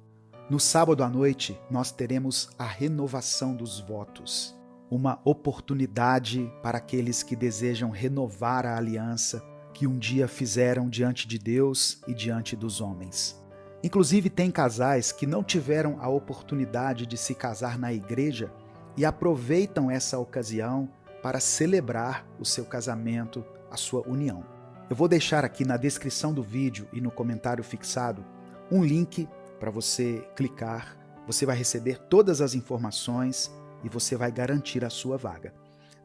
No sábado à noite, nós teremos a renovação dos votos, uma oportunidade para aqueles que desejam renovar a aliança que um dia fizeram diante de Deus e diante dos homens. Inclusive, tem casais que não tiveram a oportunidade de se casar na igreja e aproveitam essa ocasião para celebrar o seu casamento, a sua união. Eu vou deixar aqui na descrição do vídeo e no comentário fixado um link para você clicar. Você vai receber todas as informações e você vai garantir a sua vaga.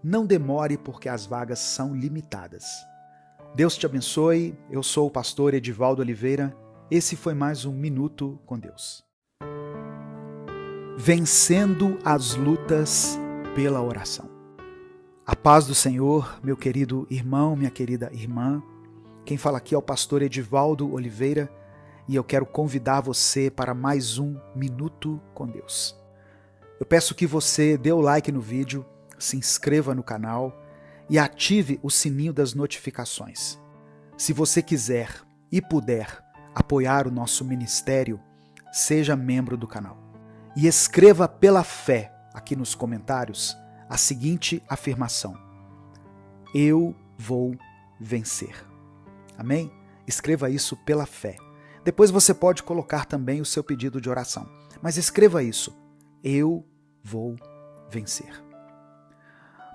Não demore, porque as vagas são limitadas. Deus te abençoe. Eu sou o pastor Edivaldo Oliveira. Esse foi mais um Minuto com Deus. Vencendo as lutas pela oração. A paz do Senhor, meu querido irmão, minha querida irmã. Quem fala aqui é o pastor Edivaldo Oliveira e eu quero convidar você para mais um Minuto com Deus. Eu peço que você dê o like no vídeo, se inscreva no canal e ative o sininho das notificações. Se você quiser e puder apoiar o nosso ministério, seja membro do canal. E escreva pela fé aqui nos comentários a seguinte afirmação: eu vou vencer. Amém? Escreva isso pela fé. Depois você pode colocar também o seu pedido de oração. Mas escreva isso: eu vou vencer.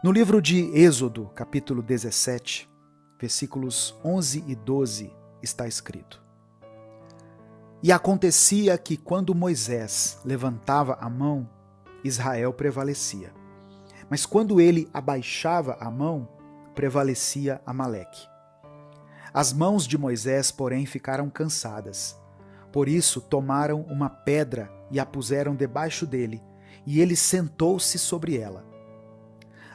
No livro de Êxodo, capítulo 17, versículos 11 e 12, está escrito: E acontecia que quando Moisés levantava a mão, Israel prevalecia. Mas quando ele abaixava a mão, prevalecia Amaleque. As mãos de Moisés, porém, ficaram cansadas. Por isso tomaram uma pedra e a puseram debaixo dele, e ele sentou-se sobre ela.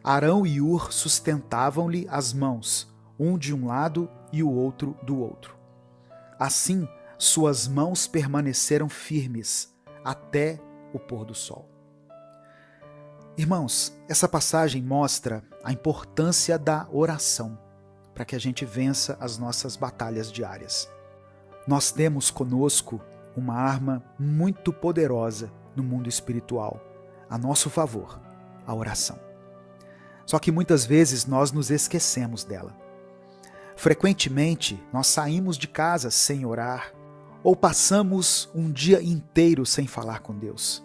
Arão e Hur sustentavam-lhe as mãos, um de um lado e o outro do outro. Assim, suas mãos permaneceram firmes até o pôr do sol. Irmãos, essa passagem mostra a importância da oração para que a gente vença as nossas batalhas diárias. Nós temos conosco uma arma muito poderosa no mundo espiritual, a nosso favor, a oração. Só que muitas vezes nós nos esquecemos dela. Frequentemente, nós saímos de casa sem orar ou passamos um dia inteiro sem falar com Deus.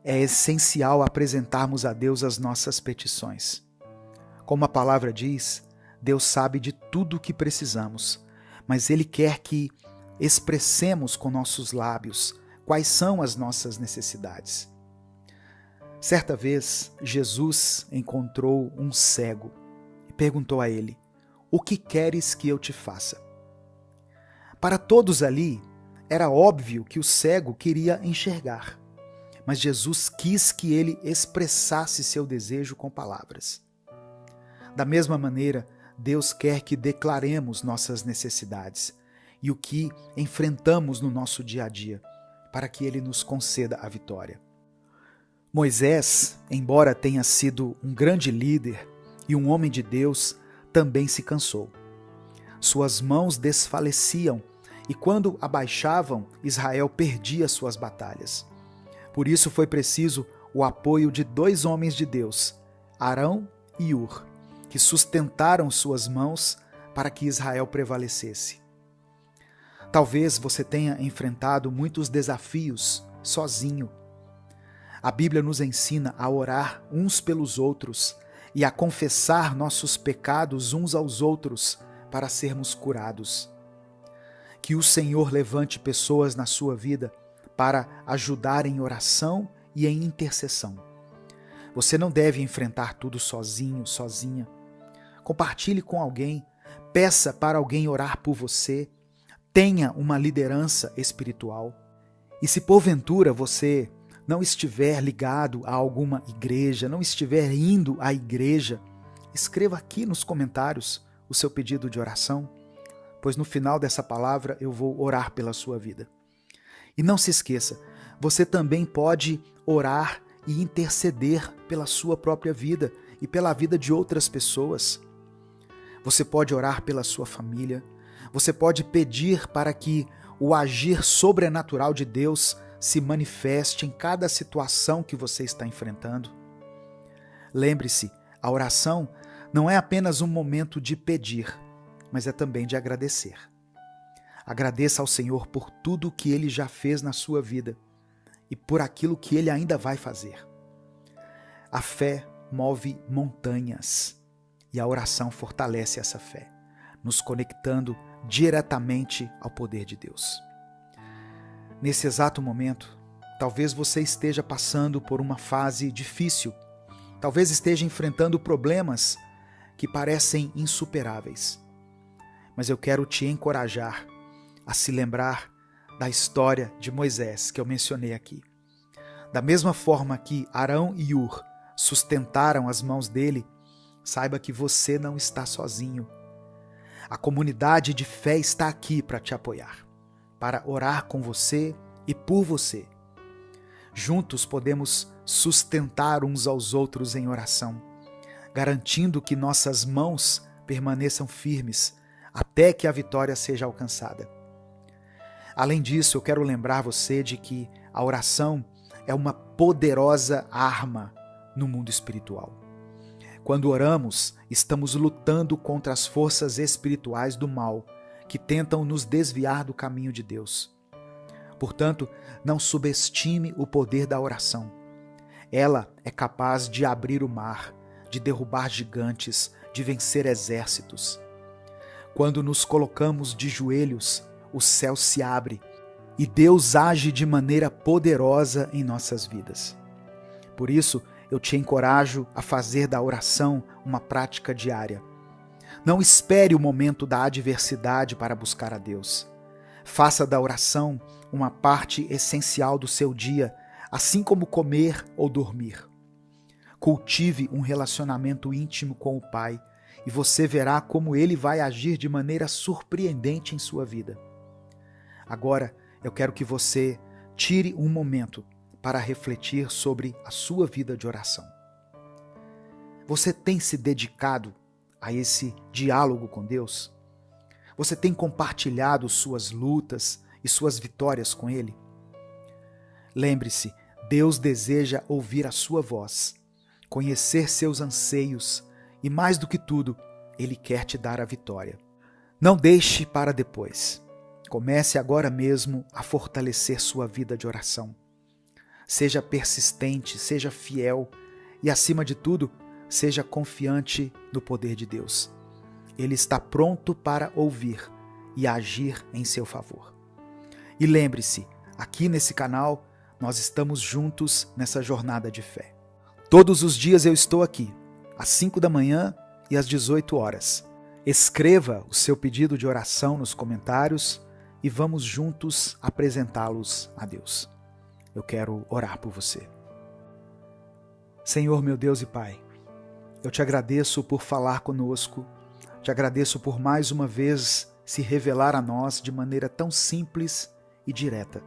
É essencial apresentarmos a Deus as nossas petições. Como a palavra diz, Deus sabe de tudo o que precisamos, mas Ele quer que expressemos com nossos lábios quais são as nossas necessidades. Certa vez, Jesus encontrou um cego e perguntou a ele: O que queres que eu te faça? Para todos ali, era óbvio que o cego queria enxergar, mas Jesus quis que ele expressasse seu desejo com palavras. Da mesma maneira, Deus quer que declaremos nossas necessidades e o que enfrentamos no nosso dia a dia, para que Ele nos conceda a vitória. Moisés, embora tenha sido um grande líder e um homem de Deus, também se cansou. Suas mãos desfaleciam e quando abaixavam, Israel perdia suas batalhas. Por isso foi preciso o apoio de 2 homens de Deus, Arão e Hur, que sustentaram suas mãos para que Israel prevalecesse. Talvez você tenha enfrentado muitos desafios sozinho. A Bíblia nos ensina a orar uns pelos outros e a confessar nossos pecados uns aos outros para sermos curados. Que o Senhor levante pessoas na sua vida para ajudar em oração e em intercessão. Você não deve enfrentar tudo sozinho, sozinha. Compartilhe com alguém, peça para alguém orar por você, tenha uma liderança espiritual. E se porventura você não estiver ligado a alguma igreja, não estiver indo à igreja, escreva aqui nos comentários o seu pedido de oração, pois no final dessa palavra eu vou orar pela sua vida. E não se esqueça, você também pode orar e interceder pela sua própria vida e pela vida de outras pessoas. Você pode orar pela sua família, você pode pedir para que o agir sobrenatural de Deus se manifeste em cada situação que você está enfrentando. Lembre-se, a oração não é apenas um momento de pedir, mas é também de agradecer. Agradeça ao Senhor por tudo que Ele já fez na sua vida e por aquilo que Ele ainda vai fazer. A fé move montanhas e a oração fortalece essa fé, nos conectando diretamente ao poder de Deus. Nesse exato momento, talvez você esteja passando por uma fase difícil, talvez esteja enfrentando problemas que parecem insuperáveis. Mas eu quero te encorajar a se lembrar da história de Moisés que eu mencionei aqui. Da mesma forma que Arão e Hur sustentaram as mãos dele, saiba que você não está sozinho. A comunidade de fé está aqui para te apoiar, para orar com você e por você. Juntos podemos sustentar uns aos outros em oração, garantindo que nossas mãos permaneçam firmes até que a vitória seja alcançada. Além disso, eu quero lembrar você de que a oração é uma poderosa arma no mundo espiritual. Quando oramos, estamos lutando contra as forças espirituais do mal que tentam nos desviar do caminho de Deus. Portanto, não subestime o poder da oração. Ela é capaz de abrir o mar, de derrubar gigantes, de vencer exércitos. Quando nos colocamos de joelhos, o céu se abre e Deus age de maneira poderosa em nossas vidas. Por isso, eu te encorajo a fazer da oração uma prática diária. Não espere o momento da adversidade para buscar a Deus. Faça da oração uma parte essencial do seu dia, assim como comer ou dormir. Cultive um relacionamento íntimo com o Pai e você verá como Ele vai agir de maneira surpreendente em sua vida. Agora, eu quero que você tire um momento para refletir sobre a sua vida de oração. Você tem se dedicado a esse diálogo com Deus? Você tem compartilhado suas lutas e suas vitórias com Ele? Lembre-se, Deus deseja ouvir a sua voz, conhecer seus anseios e, mais do que tudo, Ele quer te dar a vitória. Não deixe para depois. Comece agora mesmo a fortalecer sua vida de oração. Seja persistente, seja fiel e, acima de tudo, seja confiante no poder de Deus. Ele está pronto para ouvir e agir em seu favor. E lembre-se, aqui nesse canal, nós estamos juntos nessa jornada de fé. Todos os dias eu estou aqui, às 5 da manhã e às 18 horas. Escreva o seu pedido de oração nos comentários e vamos juntos apresentá-los a Deus. Eu quero orar por você. Senhor, meu Deus e Pai, eu te agradeço por falar conosco, te agradeço por mais uma vez se revelar a nós de maneira tão simples e direta.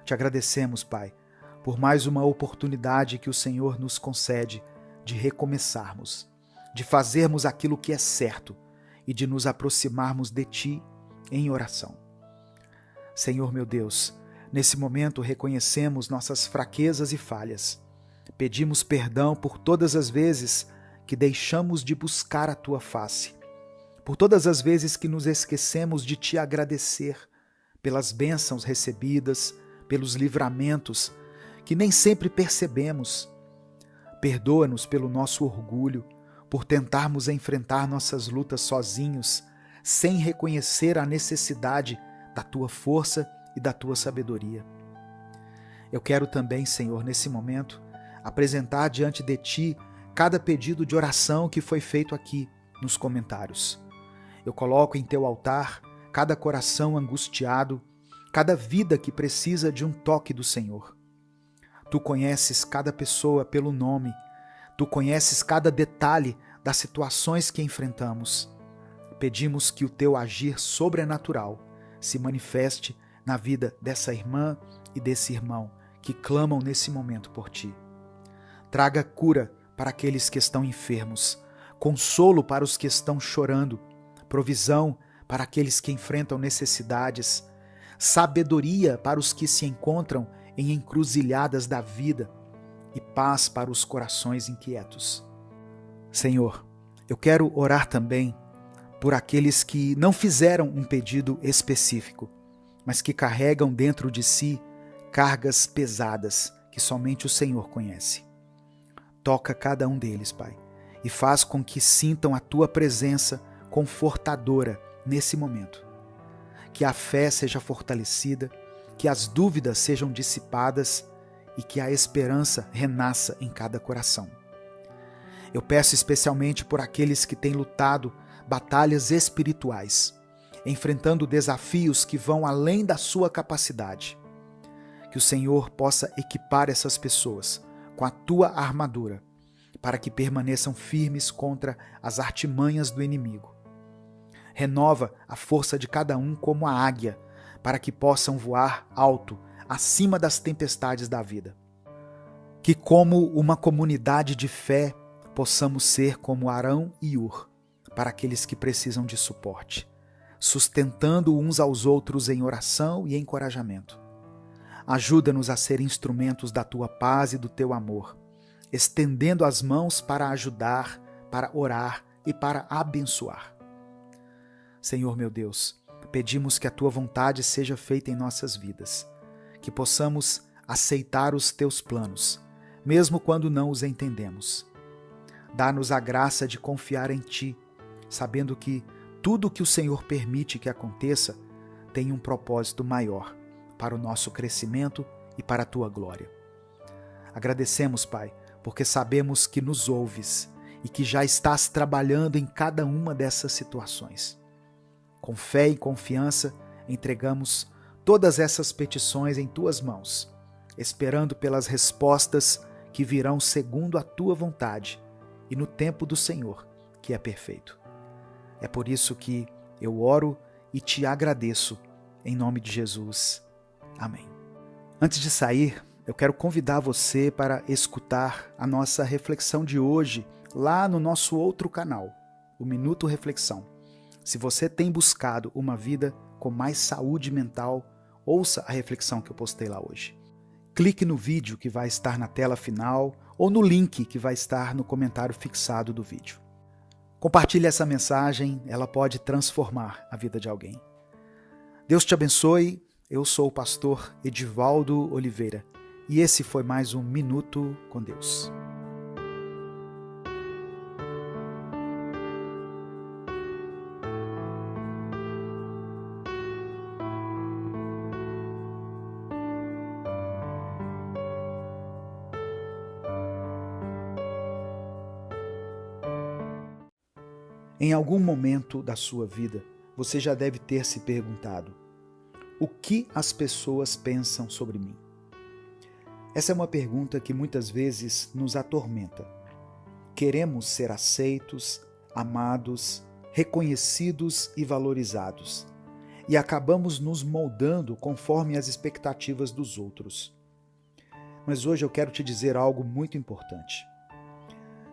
Te agradecemos, Pai, por mais uma oportunidade que o Senhor nos concede de recomeçarmos, de fazermos aquilo que é certo e de nos aproximarmos de Ti em oração. Senhor, meu Deus, nesse momento reconhecemos nossas fraquezas e falhas. Pedimos perdão por todas as vezes que deixamos de buscar a Tua face, por todas as vezes que nos esquecemos de Te agradecer pelas bênçãos recebidas, pelos livramentos que nem sempre percebemos. Perdoa-nos pelo nosso orgulho, por tentarmos enfrentar nossas lutas sozinhos, sem reconhecer a necessidade da Tua força e da Tua sabedoria. Eu quero também, Senhor, nesse momento, apresentar diante de Ti cada pedido de oração que foi feito aqui nos comentários. Eu coloco em Teu altar cada coração angustiado, cada vida que precisa de um toque do Senhor. Tu conheces cada pessoa pelo nome, Tu conheces cada detalhe das situações que enfrentamos. Pedimos que o Teu agir sobrenatural se manifeste na vida dessa irmã e desse irmão que clamam nesse momento por Ti. Traga cura para aqueles que estão enfermos, consolo para os que estão chorando, provisão para aqueles que enfrentam necessidades, sabedoria para os que se encontram em encruzilhadas da vida e paz para os corações inquietos. Senhor, eu quero orar também por aqueles que não fizeram um pedido específico, mas que carregam dentro de si cargas pesadas que somente o Senhor conhece. Toca cada um deles, Pai, e faz com que sintam a Tua presença confortadora nesse momento. Que a fé seja fortalecida, que as dúvidas sejam dissipadas e que a esperança renasça em cada coração. Eu peço especialmente por aqueles que têm lutado batalhas espirituais, enfrentando desafios que vão além da sua capacidade. Que o Senhor possa equipar essas pessoas com a Tua armadura, para que permaneçam firmes contra as artimanhas do inimigo. Renova a força de cada um como a águia, para que possam voar alto, acima das tempestades da vida. Que como uma comunidade de fé, possamos ser como Arão e Hur, para aqueles que precisam de suporte, sustentando uns aos outros em oração e encorajamento. Ajuda-nos a ser instrumentos da Tua paz e do Teu amor, estendendo as mãos para ajudar, para orar e para abençoar. Senhor meu Deus, pedimos que a Tua vontade seja feita em nossas vidas, que possamos aceitar os Teus planos, mesmo quando não os entendemos. Dá-nos a graça de confiar em Ti, sabendo que tudo o que o Senhor permite que aconteça tem um propósito maior para o nosso crescimento e para a Tua glória. Agradecemos, Pai, porque sabemos que nos ouves e que já estás trabalhando em cada uma dessas situações. Com fé e confiança, entregamos todas essas petições em Tuas mãos, esperando pelas respostas que virão segundo a Tua vontade e no tempo do Senhor, que é perfeito. É por isso que eu oro e Te agradeço, em nome de Jesus. Amém. Antes de sair, eu quero convidar você para escutar a nossa reflexão de hoje lá no nosso outro canal, o Minuto Reflexão. Se você tem buscado uma vida com mais saúde mental, ouça a reflexão que eu postei lá hoje. Clique no vídeo que vai estar na tela final ou no link que vai estar no comentário fixado do vídeo. Compartilhe essa mensagem, ela pode transformar a vida de alguém. Deus te abençoe. Eu sou o pastor Edivaldo Oliveira e esse foi mais um Minuto com Deus. Em algum momento da sua vida, você já deve ter se perguntado: o que as pessoas pensam sobre mim? Essa é uma pergunta que muitas vezes nos atormenta. Queremos ser aceitos, amados, reconhecidos e valorizados, e acabamos nos moldando conforme as expectativas dos outros. Mas hoje eu quero te dizer algo muito importante.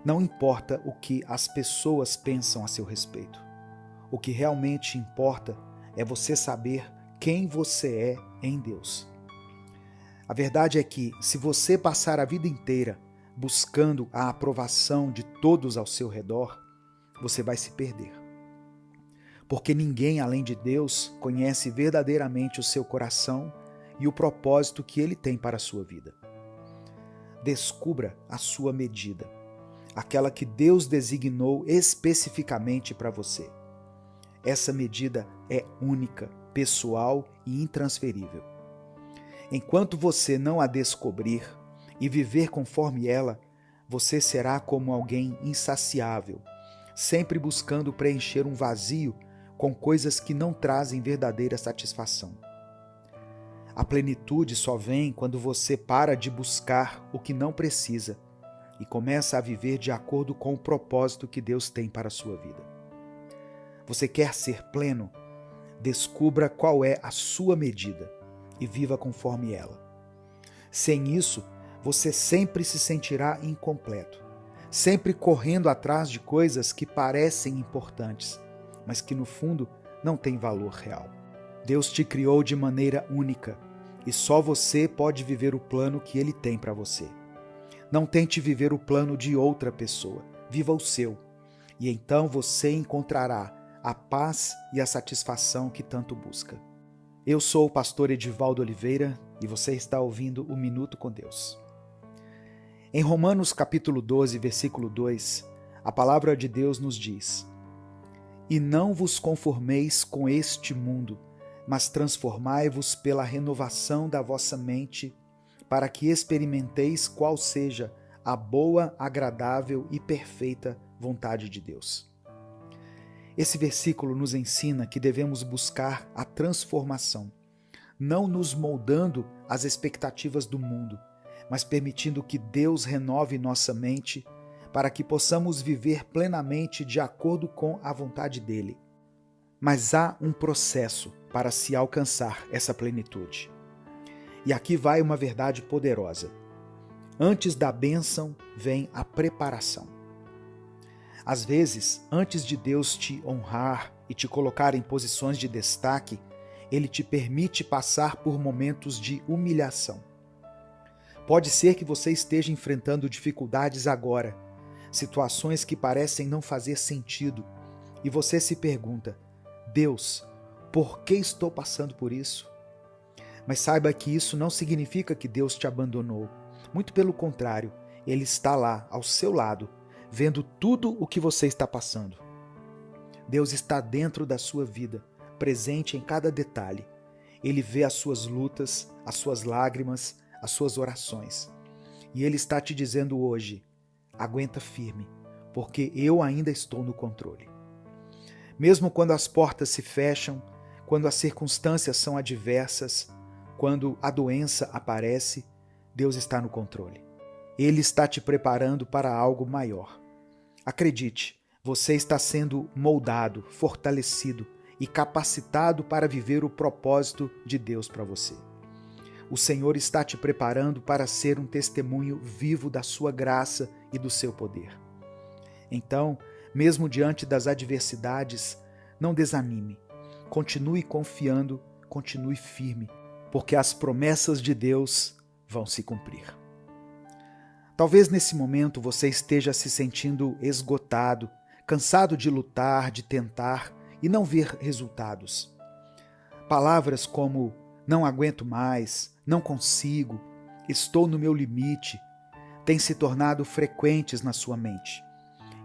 Não importa o que as pessoas pensam a seu respeito. O que realmente importa é você saber quem você é em Deus. A verdade é que, se você passar a vida inteira buscando a aprovação de todos ao seu redor, você vai se perder. Porque ninguém além de Deus conhece verdadeiramente o seu coração e o propósito que Ele tem para a sua vida. Descubra a sua medida, aquela que Deus designou especificamente para você. Essa medida é única, pessoal e intransferível. Enquanto você não a descobrir e viver conforme ela, você será como alguém insaciável, sempre buscando preencher um vazio com coisas que não trazem verdadeira satisfação. A plenitude só vem quando você para de buscar o que não precisa e começa a viver de acordo com o propósito que Deus tem para a sua vida. Você quer ser pleno? Descubra qual é a sua medida e viva conforme ela. Sem isso, você sempre se sentirá incompleto, sempre correndo atrás de coisas que parecem importantes, mas que no fundo não têm valor real. Deus te criou de maneira única e só você pode viver o plano que Ele tem para você. Não tente viver o plano de outra pessoa, viva o seu, e então você encontrará a paz e a satisfação que tanto busca. Eu sou o pastor Edivaldo Oliveira e você está ouvindo o Minuto com Deus. Em Romanos capítulo 12, versículo 2, a palavra de Deus nos diz: E não vos conformeis com este mundo, mas transformai-vos pela renovação da vossa mente, para que experimenteis qual seja a boa, agradável e perfeita vontade de Deus. Esse versículo nos ensina que devemos buscar a transformação, não nos moldando às expectativas do mundo, mas permitindo que Deus renove nossa mente para que possamos viver plenamente de acordo com a vontade dele. Mas há um processo para se alcançar essa plenitude. E aqui vai uma verdade poderosa. Antes da bênção vem a preparação. Às vezes, antes de Deus te honrar e te colocar em posições de destaque, Ele te permite passar por momentos de humilhação. Pode ser que você esteja enfrentando dificuldades agora, situações que parecem não fazer sentido, e você se pergunta: Deus, por que estou passando por isso? Mas saiba que isso não significa que Deus te abandonou. Muito pelo contrário, Ele está lá, ao seu lado, vendo tudo o que você está passando. Deus está dentro da sua vida, presente em cada detalhe. Ele vê as suas lutas, as suas lágrimas, as suas orações. E Ele está te dizendo hoje, aguenta firme, porque eu ainda estou no controle. Mesmo quando as portas se fecham, quando as circunstâncias são adversas, quando a doença aparece, Deus está no controle. Ele está te preparando para algo maior. Acredite, você está sendo moldado, fortalecido e capacitado para viver o propósito de Deus para você. O Senhor está te preparando para ser um testemunho vivo da sua graça e do seu poder. Então, mesmo diante das adversidades, não desanime. Continue confiando, continue firme, porque as promessas de Deus vão se cumprir. Talvez nesse momento você esteja se sentindo esgotado, cansado de lutar, de tentar e não ver resultados. Palavras como não aguento mais, não consigo, estou no meu limite, têm se tornado frequentes na sua mente.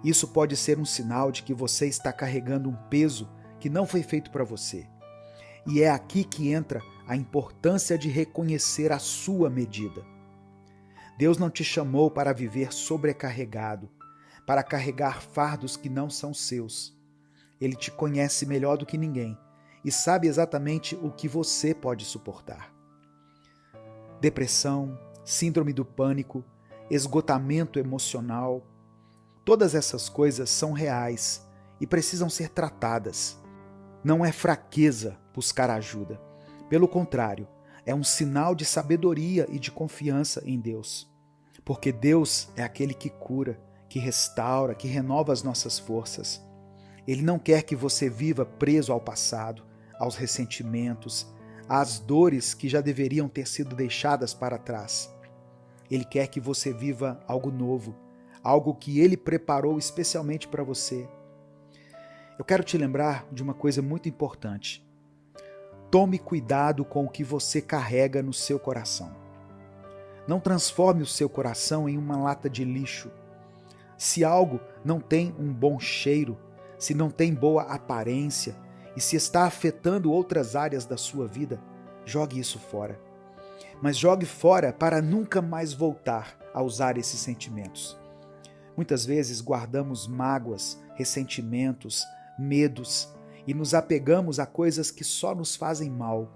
Isso pode ser um sinal de que você está carregando um peso que não foi feito para você. E é aqui que entra a importância de reconhecer a sua medida. Deus não te chamou para viver sobrecarregado, para carregar fardos que não são seus. Ele te conhece melhor do que ninguém e sabe exatamente o que você pode suportar. Depressão, síndrome do pânico, esgotamento emocional, todas essas coisas são reais e precisam ser tratadas. Não é fraqueza buscar ajuda. Pelo contrário, é um sinal de sabedoria e de confiança em Deus. Porque Deus é aquele que cura, que restaura, que renova as nossas forças. Ele não quer que você viva preso ao passado, aos ressentimentos, às dores que já deveriam ter sido deixadas para trás. Ele quer que você viva algo novo, algo que Ele preparou especialmente para você. Eu quero te lembrar de uma coisa muito importante. Tome cuidado com o que você carrega no seu coração. Não transforme o seu coração em uma lata de lixo. Se algo não tem um bom cheiro, se não tem boa aparência e se está afetando outras áreas da sua vida, jogue isso fora. Mas jogue fora para nunca mais voltar a usar esses sentimentos. Muitas vezes guardamos mágoas, ressentimentos, medos e nos apegamos a coisas que só nos fazem mal.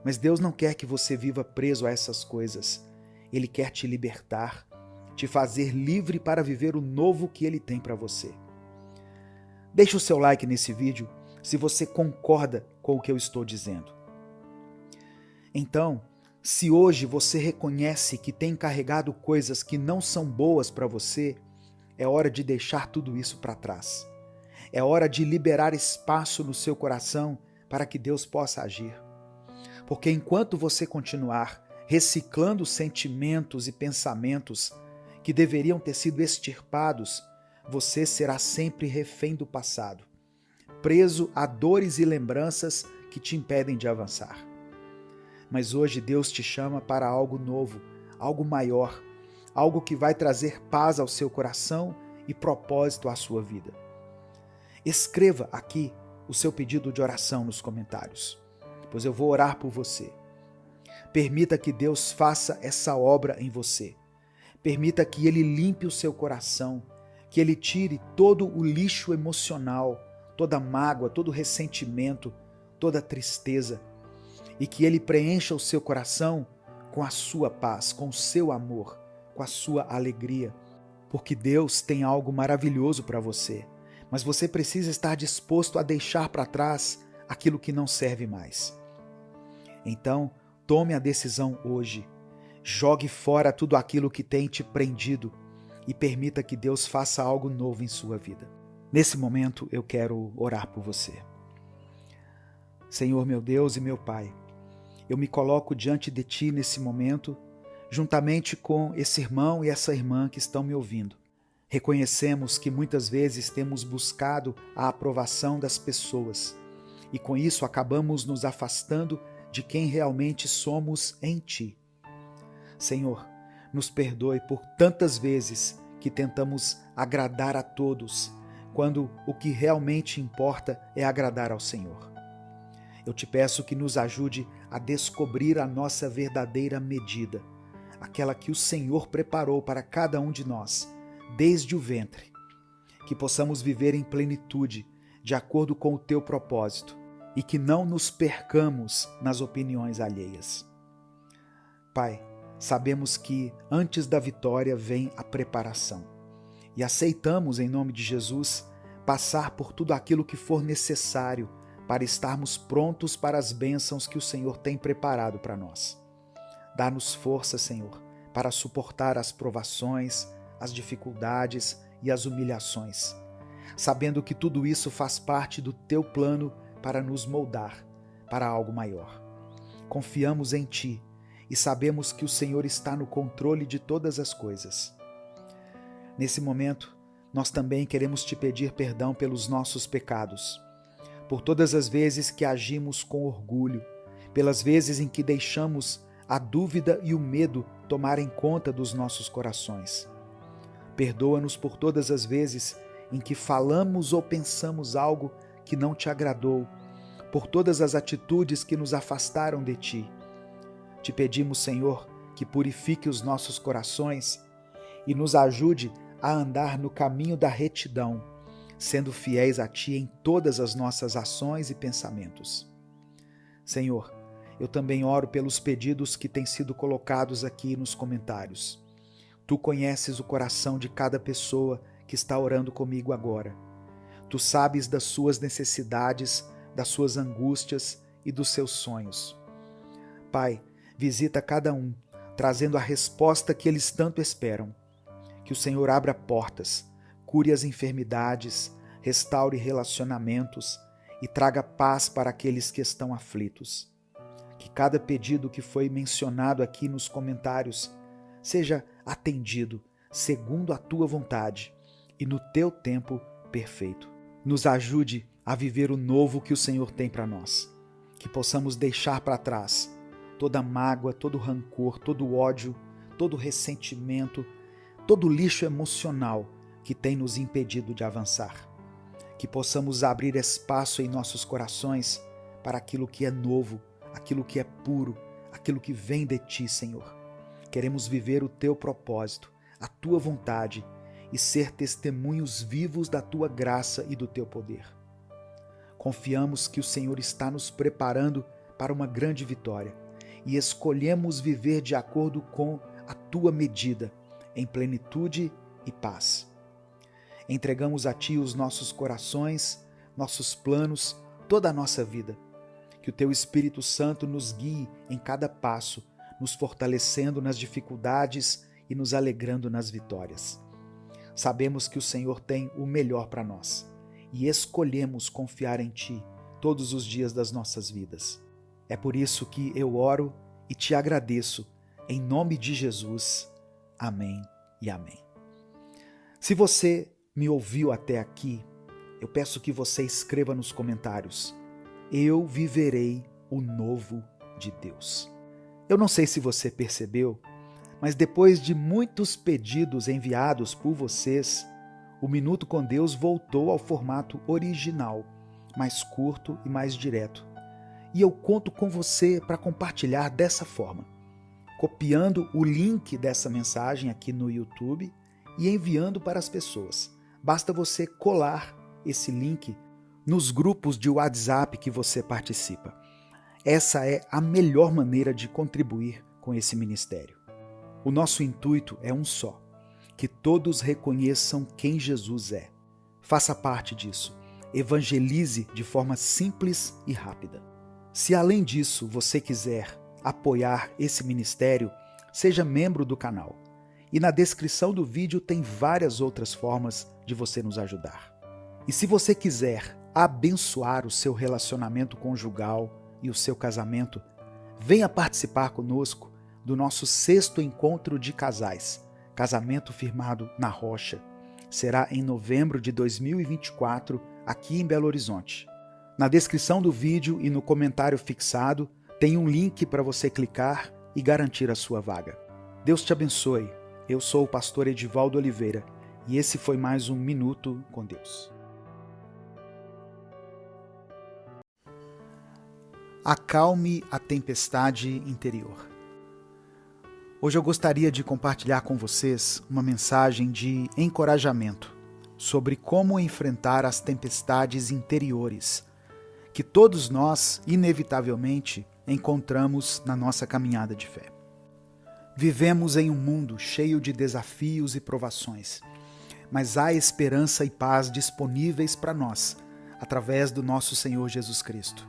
Mas Deus não quer que você viva preso a essas coisas. Ele quer te libertar, te fazer livre para viver o novo que Ele tem para você. Deixe o seu like nesse vídeo se você concorda com o que eu estou dizendo. Então, se hoje você reconhece que tem carregado coisas que não são boas para você, é hora de deixar tudo isso para trás. É hora de liberar espaço no seu coração para que Deus possa agir. Porque enquanto você continuar reciclando sentimentos e pensamentos que deveriam ter sido extirpados, você será sempre refém do passado, preso a dores e lembranças que te impedem de avançar. Mas hoje Deus te chama para algo novo, algo maior, algo que vai trazer paz ao seu coração e propósito à sua vida. Escreva aqui o seu pedido de oração nos comentários, pois eu vou orar por você. Permita que Deus faça essa obra em você. Permita que Ele limpe o seu coração, que Ele tire todo o lixo emocional, toda mágoa, todo ressentimento, toda tristeza, e que Ele preencha o seu coração com a sua paz, com o seu amor, com a sua alegria, porque Deus tem algo maravilhoso para você, mas você precisa estar disposto a deixar para trás aquilo que não serve mais. Então, tome a decisão hoje. Jogue fora tudo aquilo que tem te prendido e permita que Deus faça algo novo em sua vida. Nesse momento, eu quero orar por você. Senhor, meu Deus e meu Pai, eu me coloco diante de Ti nesse momento, juntamente com esse irmão e essa irmã que estão me ouvindo. Reconhecemos que muitas vezes temos buscado a aprovação das pessoas e com isso acabamos nos afastando de quem realmente somos em Ti. Senhor, nos perdoe por tantas vezes que tentamos agradar a todos, quando o que realmente importa é agradar ao Senhor. Eu te peço que nos ajude a descobrir a nossa verdadeira medida, aquela que o Senhor preparou para cada um de nós, desde o ventre, que possamos viver em plenitude, de acordo com o teu propósito, e que não nos percamos nas opiniões alheias. Pai, sabemos que antes da vitória vem a preparação, e aceitamos, em nome de Jesus, passar por tudo aquilo que for necessário para estarmos prontos para as bênçãos que o Senhor tem preparado para nós. Dá-nos força, Senhor, para suportar as provações, as dificuldades e as humilhações, sabendo que tudo isso faz parte do teu plano para nos moldar para algo maior. Confiamos em Ti e sabemos que o Senhor está no controle de todas as coisas. Nesse momento, nós também queremos Te pedir perdão pelos nossos pecados, por todas as vezes que agimos com orgulho, pelas vezes em que deixamos a dúvida e o medo tomarem conta dos nossos corações. Perdoa-nos por todas as vezes em que falamos ou pensamos algo que não Te agradou, por todas as atitudes que nos afastaram de Ti. Te pedimos, Senhor, que purifique os nossos corações e nos ajude a andar no caminho da retidão, sendo fiéis a Ti em todas as nossas ações e pensamentos. Senhor, eu também oro pelos pedidos que têm sido colocados aqui nos comentários. Tu conheces o coração de cada pessoa que está orando comigo agora. Tu sabes das suas necessidades, das suas angústias e dos seus sonhos. Pai, visita cada um, trazendo a resposta que eles tanto esperam. Que o Senhor abra portas, cure as enfermidades, restaure relacionamentos e traga paz para aqueles que estão aflitos. Que cada pedido que foi mencionado aqui nos comentários seja atendido segundo a Tua vontade e no Teu tempo perfeito. Nos ajude a viver o novo que o Senhor tem para nós. Que possamos deixar para trás toda mágoa, todo rancor, todo ódio, todo ressentimento, todo lixo emocional que tem nos impedido de avançar. Que possamos abrir espaço em nossos corações para aquilo que é novo, aquilo que é puro, aquilo que vem de Ti, Senhor. Queremos viver o Teu propósito, a Tua vontade e ser testemunhos vivos da Tua graça e do Teu poder. Confiamos que o Senhor está nos preparando para uma grande vitória e escolhemos viver de acordo com a Tua medida, em plenitude e paz. Entregamos a Ti os nossos corações, nossos planos, toda a nossa vida. Que o Teu Espírito Santo nos guie em cada passo, nos fortalecendo nas dificuldades e nos alegrando nas vitórias. Sabemos que o Senhor tem o melhor para nós e escolhemos confiar em Ti todos os dias das nossas vidas. É por isso que eu oro e Te agradeço, em nome de Jesus. Amém e amém. Se você me ouviu até aqui, eu peço que você escreva nos comentários: eu viverei o novo de Deus. Eu não sei se você percebeu, mas depois de muitos pedidos enviados por vocês, o Minuto com Deus voltou ao formato original, mais curto e mais direto. E eu conto com você para compartilhar dessa forma, copiando o link dessa mensagem aqui no YouTube e enviando para as pessoas. Basta você colar esse link nos grupos de WhatsApp que você participa. Essa é a melhor maneira de contribuir com esse ministério. O nosso intuito é um só: que todos reconheçam quem Jesus é. Faça parte disso. Evangelize de forma simples e rápida. Se além disso você quiser apoiar esse ministério, seja membro do canal. E na descrição do vídeo tem várias outras formas de você nos ajudar. E se você quiser abençoar o seu relacionamento conjugal e o seu casamento, venha participar conosco do nosso 6º encontro de casais, Casamento Firmado na Rocha. Será em novembro de 2024, aqui em Belo Horizonte. Na descrição do vídeo e no comentário fixado, tem um link para você clicar e garantir a sua vaga. Deus te abençoe. Eu sou o pastor Edivaldo Oliveira e esse foi mais um Minuto com Deus. Acalme a tempestade interior. Hoje eu gostaria de compartilhar com vocês uma mensagem de encorajamento sobre como enfrentar as tempestades interiores que todos nós, inevitavelmente, encontramos na nossa caminhada de fé. Vivemos em um mundo cheio de desafios e provações, mas há esperança e paz disponíveis para nós, através do nosso Senhor Jesus Cristo.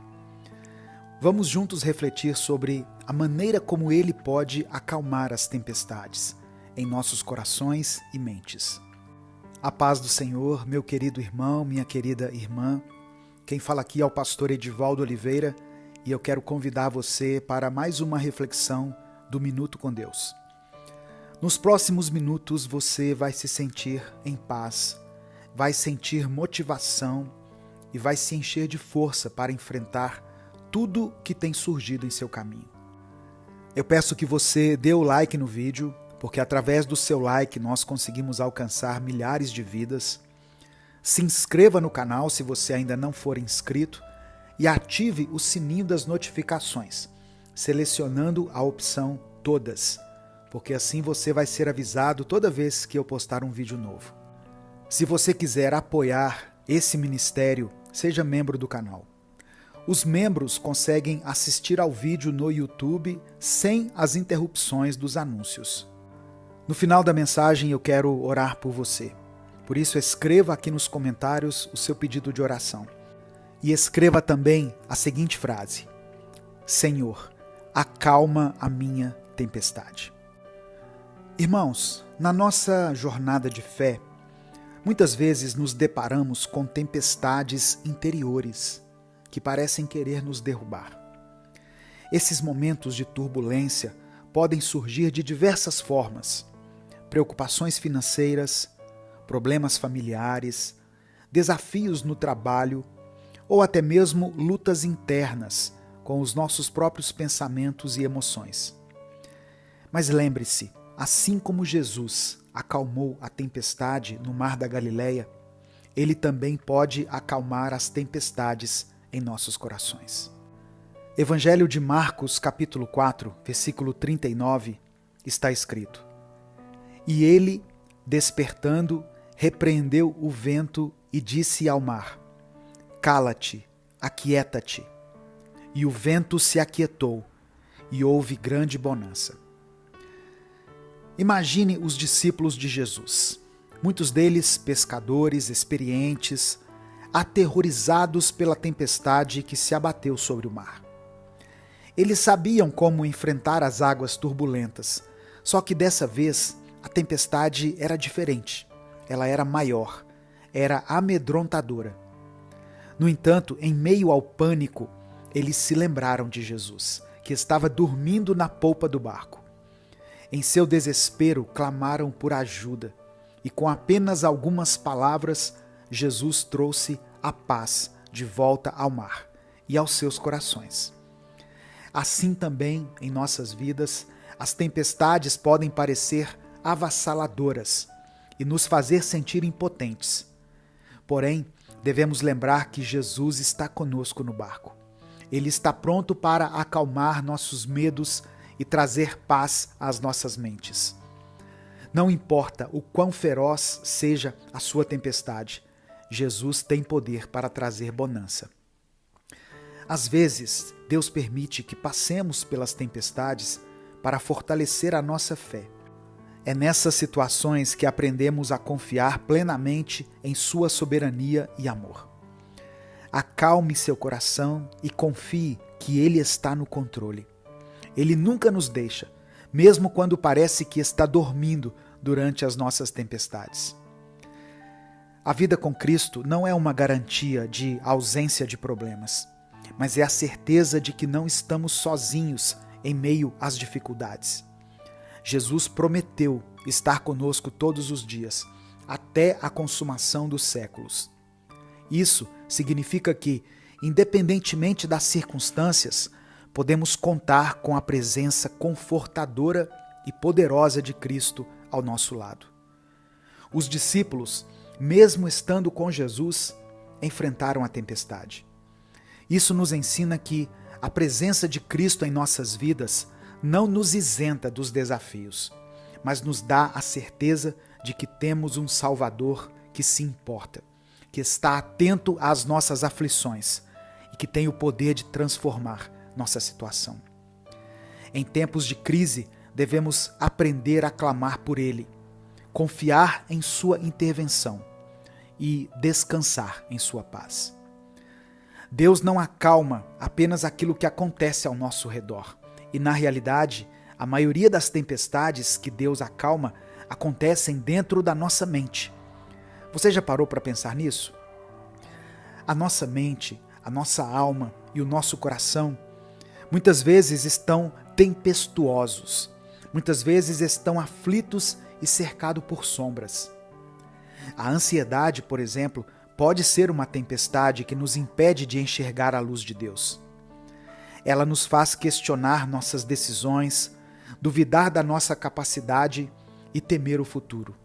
Vamos juntos refletir sobre a maneira como Ele pode acalmar as tempestades em nossos corações e mentes. A paz do Senhor, meu querido irmão, minha querida irmã. Quem fala aqui é o pastor Edivaldo Oliveira e eu quero convidar você para mais uma reflexão do Minuto com Deus. Nos próximos minutos você vai se sentir em paz, vai sentir motivação e vai se encher de força para enfrentar tudo que tem surgido em seu caminho. Eu peço que você dê o like no vídeo, porque através do seu like nós conseguimos alcançar milhares de vidas. Se inscreva no canal se você ainda não for inscrito e ative o sininho das notificações, selecionando a opção Todas, porque assim você vai ser avisado toda vez que eu postar um vídeo novo. Se você quiser apoiar esse ministério, seja membro do canal. Os membros conseguem assistir ao vídeo no YouTube sem as interrupções dos anúncios. No final da mensagem eu quero orar por você. Por isso escreva aqui nos comentários o seu pedido de oração. E escreva também a seguinte frase: Senhor, acalma a minha tempestade. Irmãos, na nossa jornada de fé, muitas vezes nos deparamos com tempestades interiores que parecem querer nos derrubar. Esses momentos de turbulência podem surgir de diversas formas: preocupações financeiras, problemas familiares, desafios no trabalho ou até mesmo lutas internas com os nossos próprios pensamentos e emoções. Mas lembre-se, assim como Jesus acalmou a tempestade no mar da Galileia, Ele também pode acalmar as tempestades em nossos corações. Evangelho de Marcos, capítulo 4, versículo 39, está escrito: E ele, despertando, repreendeu o vento e disse ao mar: Cala-te, aquieta-te. E o vento se aquietou, e houve grande bonança. Imagine os discípulos de Jesus, muitos deles pescadores experientes, aterrorizados pela tempestade que se abateu sobre o mar. Eles sabiam como enfrentar as águas turbulentas, só que dessa vez a tempestade era diferente. Ela era maior, era amedrontadora. No entanto, em meio ao pânico, eles se lembraram de Jesus, que estava dormindo na polpa do barco. Em seu desespero, clamaram por ajuda, e com apenas algumas palavras, Jesus trouxe a paz de volta ao mar e aos seus corações. Assim também, em nossas vidas, as tempestades podem parecer avassaladoras e nos fazer sentir impotentes. Porém, devemos lembrar que Jesus está conosco no barco. Ele está pronto para acalmar nossos medos e trazer paz às nossas mentes. Não importa o quão feroz seja a sua tempestade, Jesus tem poder para trazer bonança. Às vezes, Deus permite que passemos pelas tempestades para fortalecer a nossa fé. É nessas situações que aprendemos a confiar plenamente em sua soberania e amor. Acalme seu coração e confie que Ele está no controle. Ele nunca nos deixa, mesmo quando parece que está dormindo durante as nossas tempestades. A vida com Cristo não é uma garantia de ausência de problemas, mas é a certeza de que não estamos sozinhos em meio às dificuldades. Jesus prometeu estar conosco todos os dias, até a consumação dos séculos. Isso significa que, independentemente das circunstâncias, podemos contar com a presença confortadora e poderosa de Cristo ao nosso lado. Os discípulos, mesmo estando com Jesus, enfrentaram a tempestade. Isso nos ensina que a presença de Cristo em nossas vidas não nos isenta dos desafios, mas nos dá a certeza de que temos um Salvador que se importa, que está atento às nossas aflições e que tem o poder de transformar nossa situação. Em tempos de crise, devemos aprender a clamar por Ele, confiar em sua intervenção e descansar em sua paz. Deus não acalma apenas aquilo que acontece ao nosso redor. E na realidade, a maioria das tempestades que Deus acalma acontecem dentro da nossa mente. Você já parou para pensar nisso? A nossa mente, a nossa alma e o nosso coração muitas vezes estão tempestuosos, muitas vezes estão aflitos e cercados por sombras. A ansiedade, por exemplo, pode ser uma tempestade que nos impede de enxergar a luz de Deus. Ela nos faz questionar nossas decisões, duvidar da nossa capacidade e temer o futuro.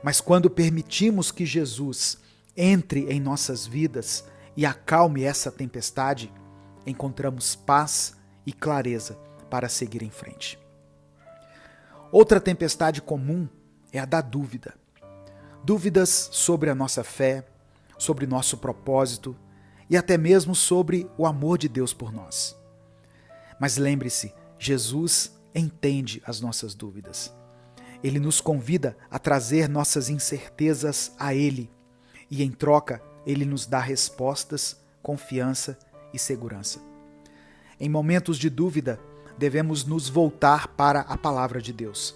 Mas quando permitimos que Jesus entre em nossas vidas e acalme essa tempestade, encontramos paz e clareza para seguir em frente. Outra tempestade comum é a da dúvida. Dúvidas sobre a nossa fé, sobre nosso propósito e até mesmo sobre o amor de Deus por nós. Mas lembre-se, Jesus entende as nossas dúvidas. Ele nos convida a trazer nossas incertezas a Ele e, em troca, Ele nos dá respostas, confiança e segurança. Em momentos de dúvida, devemos nos voltar para a palavra de Deus.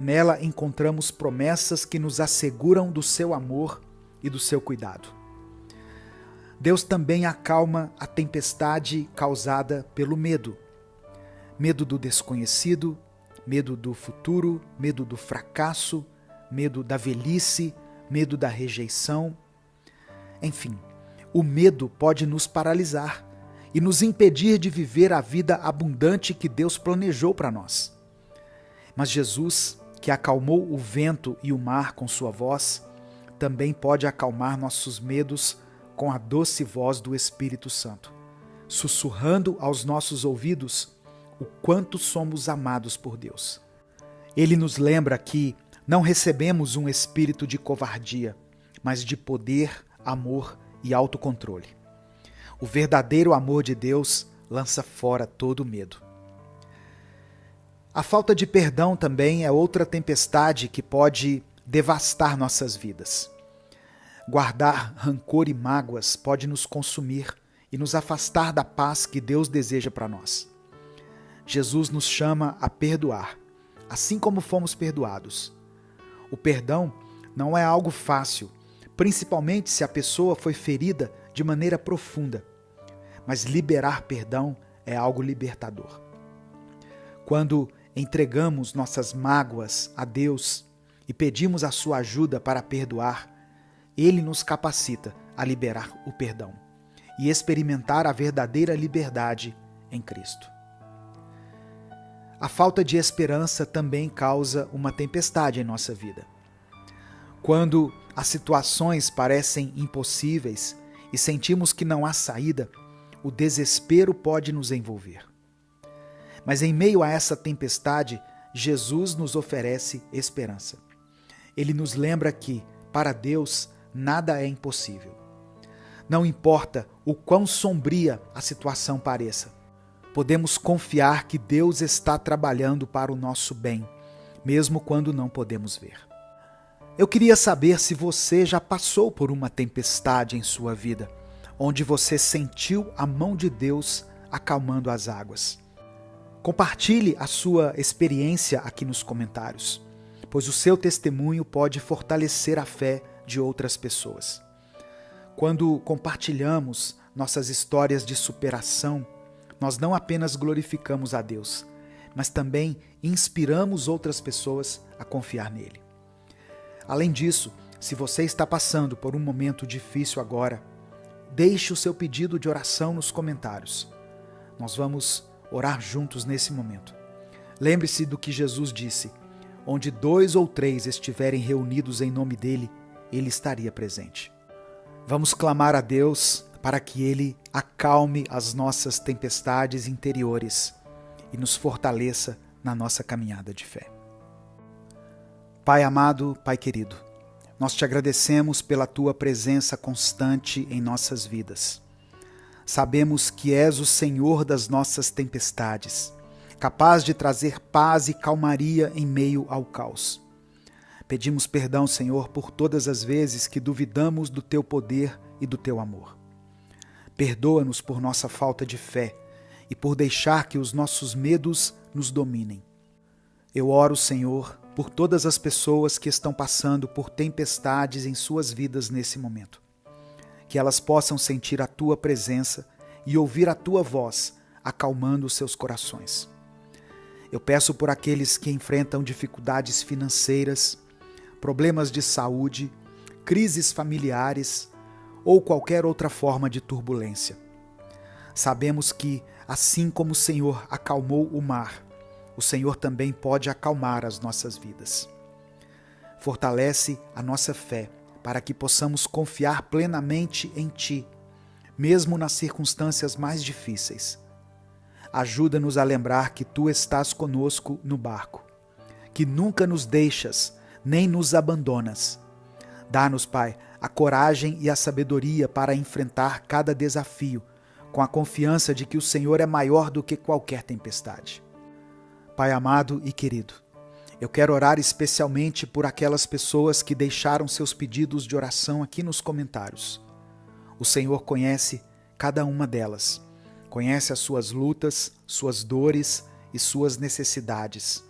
Nela encontramos promessas que nos asseguram do seu amor e do seu cuidado. Deus também acalma a tempestade causada pelo medo. Medo do desconhecido, medo do futuro, medo do fracasso, medo da velhice, medo da rejeição. Enfim, o medo pode nos paralisar e nos impedir de viver a vida abundante que Deus planejou para nós. Mas Jesus, que acalmou o vento e o mar com sua voz, também pode acalmar nossos medos com a doce voz do Espírito Santo, sussurrando aos nossos ouvidos o quanto somos amados por Deus. Ele nos lembra que não recebemos um espírito de covardia, mas de poder, amor e autocontrole. O verdadeiro amor de Deus lança fora todo medo. A falta de perdão também é outra tempestade que pode devastar nossas vidas. Guardar rancor e mágoas pode nos consumir e nos afastar da paz que Deus deseja para nós. Jesus nos chama a perdoar, assim como fomos perdoados. O perdão não é algo fácil, principalmente se a pessoa foi ferida de maneira profunda. Mas liberar perdão é algo libertador. Quando entregamos nossas mágoas a Deus e pedimos a sua ajuda para perdoar, Ele nos capacita a liberar o perdão e experimentar a verdadeira liberdade em Cristo. A falta de esperança também causa uma tempestade em nossa vida. Quando as situações parecem impossíveis e sentimos que não há saída, o desespero pode nos envolver. Mas em meio a essa tempestade, Jesus nos oferece esperança. Ele nos lembra que, para Deus, nada é impossível. Não importa o quão sombria a situação pareça, podemos confiar que Deus está trabalhando para o nosso bem, mesmo quando não podemos ver. Eu queria saber se você já passou por uma tempestade em sua vida, onde você sentiu a mão de Deus acalmando as águas. Compartilhe a sua experiência aqui nos comentários, pois o seu testemunho pode fortalecer a fé de outras pessoas. Quando compartilhamos nossas histórias de superação, nós não apenas glorificamos a Deus, mas também inspiramos outras pessoas a confiar nele. Além disso, se você está passando por um momento difícil agora, deixe o seu pedido de oração nos comentários. Nós vamos orar juntos nesse momento. Lembre-se do que Jesus disse: onde 2 ou 3 estiverem reunidos em nome dele, ele estaria presente. Vamos clamar a Deus para que ele acalme as nossas tempestades interiores e nos fortaleça na nossa caminhada de fé. Pai amado, Pai querido, nós te agradecemos pela tua presença constante em nossas vidas. Sabemos que és o Senhor das nossas tempestades, capaz de trazer paz e calmaria em meio ao caos. Pedimos perdão, Senhor, por todas as vezes que duvidamos do teu poder e do teu amor. Perdoa-nos por nossa falta de fé e por deixar que os nossos medos nos dominem. Eu oro, Senhor, por todas as pessoas que estão passando por tempestades em suas vidas nesse momento. Que elas possam sentir a tua presença e ouvir a tua voz, acalmando os seus corações. Eu peço por aqueles que enfrentam dificuldades financeiras, problemas de saúde, crises familiares ou qualquer outra forma de turbulência. Sabemos que, assim como o Senhor acalmou o mar, o Senhor também pode acalmar as nossas vidas. Fortalece a nossa fé para que possamos confiar plenamente em Ti, mesmo nas circunstâncias mais difíceis. Ajuda-nos a lembrar que Tu estás conosco no barco, que nunca nos deixas nem nos abandonas. Dá-nos, Pai, a coragem e a sabedoria para enfrentar cada desafio, com a confiança de que o Senhor é maior do que qualquer tempestade. Pai amado e querido, eu quero orar especialmente por aquelas pessoas que deixaram seus pedidos de oração aqui nos comentários. O Senhor conhece cada uma delas, conhece as suas lutas, suas dores e suas necessidades.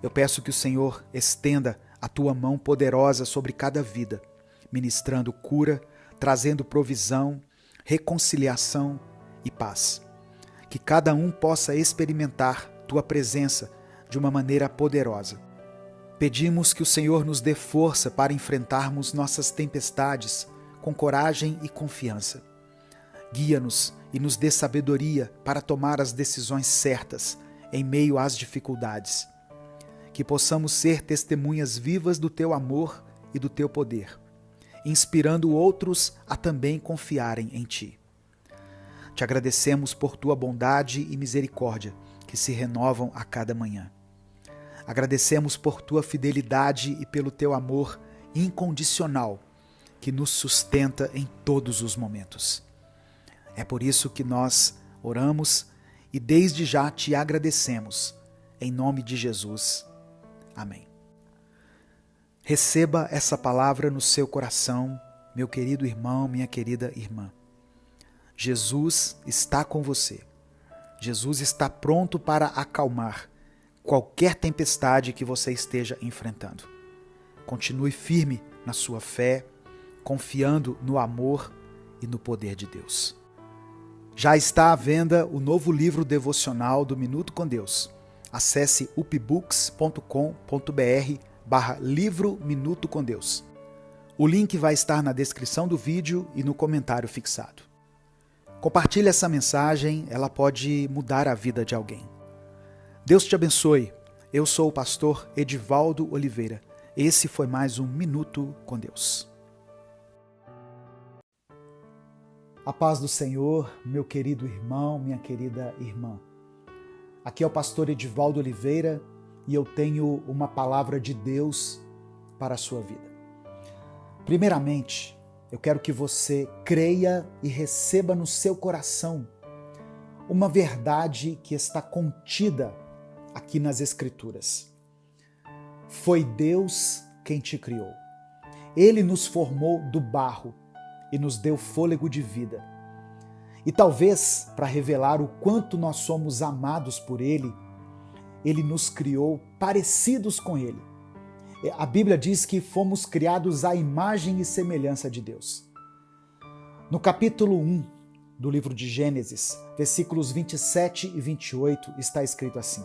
Eu peço que o Senhor estenda a tua mão poderosa sobre cada vida, ministrando cura, trazendo provisão, reconciliação e paz. Que cada um possa experimentar tua presença de uma maneira poderosa. Pedimos que o Senhor nos dê força para enfrentarmos nossas tempestades com coragem e confiança. Guia-nos e nos dê sabedoria para tomar as decisões certas em meio às dificuldades. Que possamos ser testemunhas vivas do teu amor e do teu poder, inspirando outros a também confiarem em ti. Te agradecemos por tua bondade e misericórdia, que se renovam a cada manhã. Agradecemos por tua fidelidade e pelo teu amor incondicional, que nos sustenta em todos os momentos. É por isso que nós oramos e desde já te agradecemos. Em nome de Jesus. Amém. Receba essa palavra no seu coração, meu querido irmão, minha querida irmã. Jesus está com você. Jesus está pronto para acalmar qualquer tempestade que você esteja enfrentando. Continue firme na sua fé, confiando no amor e no poder de Deus. Já está à venda o novo livro devocional do Minuto com Deus. Acesse upbooks.com.br/livro Minuto com Deus. O link vai estar na descrição do vídeo e no comentário fixado. Compartilhe essa mensagem, ela pode mudar a vida de alguém. Deus te abençoe. Eu sou o pastor Edivaldo Oliveira. Esse foi mais um Minuto com Deus. A paz do Senhor, meu querido irmão, minha querida irmã. Aqui é o pastor Edivaldo Oliveira e eu tenho uma palavra de Deus para a sua vida. Primeiramente, eu quero que você creia e receba no seu coração uma verdade que está contida aqui nas Escrituras. Foi Deus quem te criou. Ele nos formou do barro e nos deu fôlego de vida. E talvez, para revelar o quanto nós somos amados por Ele, Ele nos criou parecidos com Ele. A Bíblia diz que fomos criados à imagem e semelhança de Deus. No capítulo 1 do livro de Gênesis, versículos 27 e 28, está escrito assim: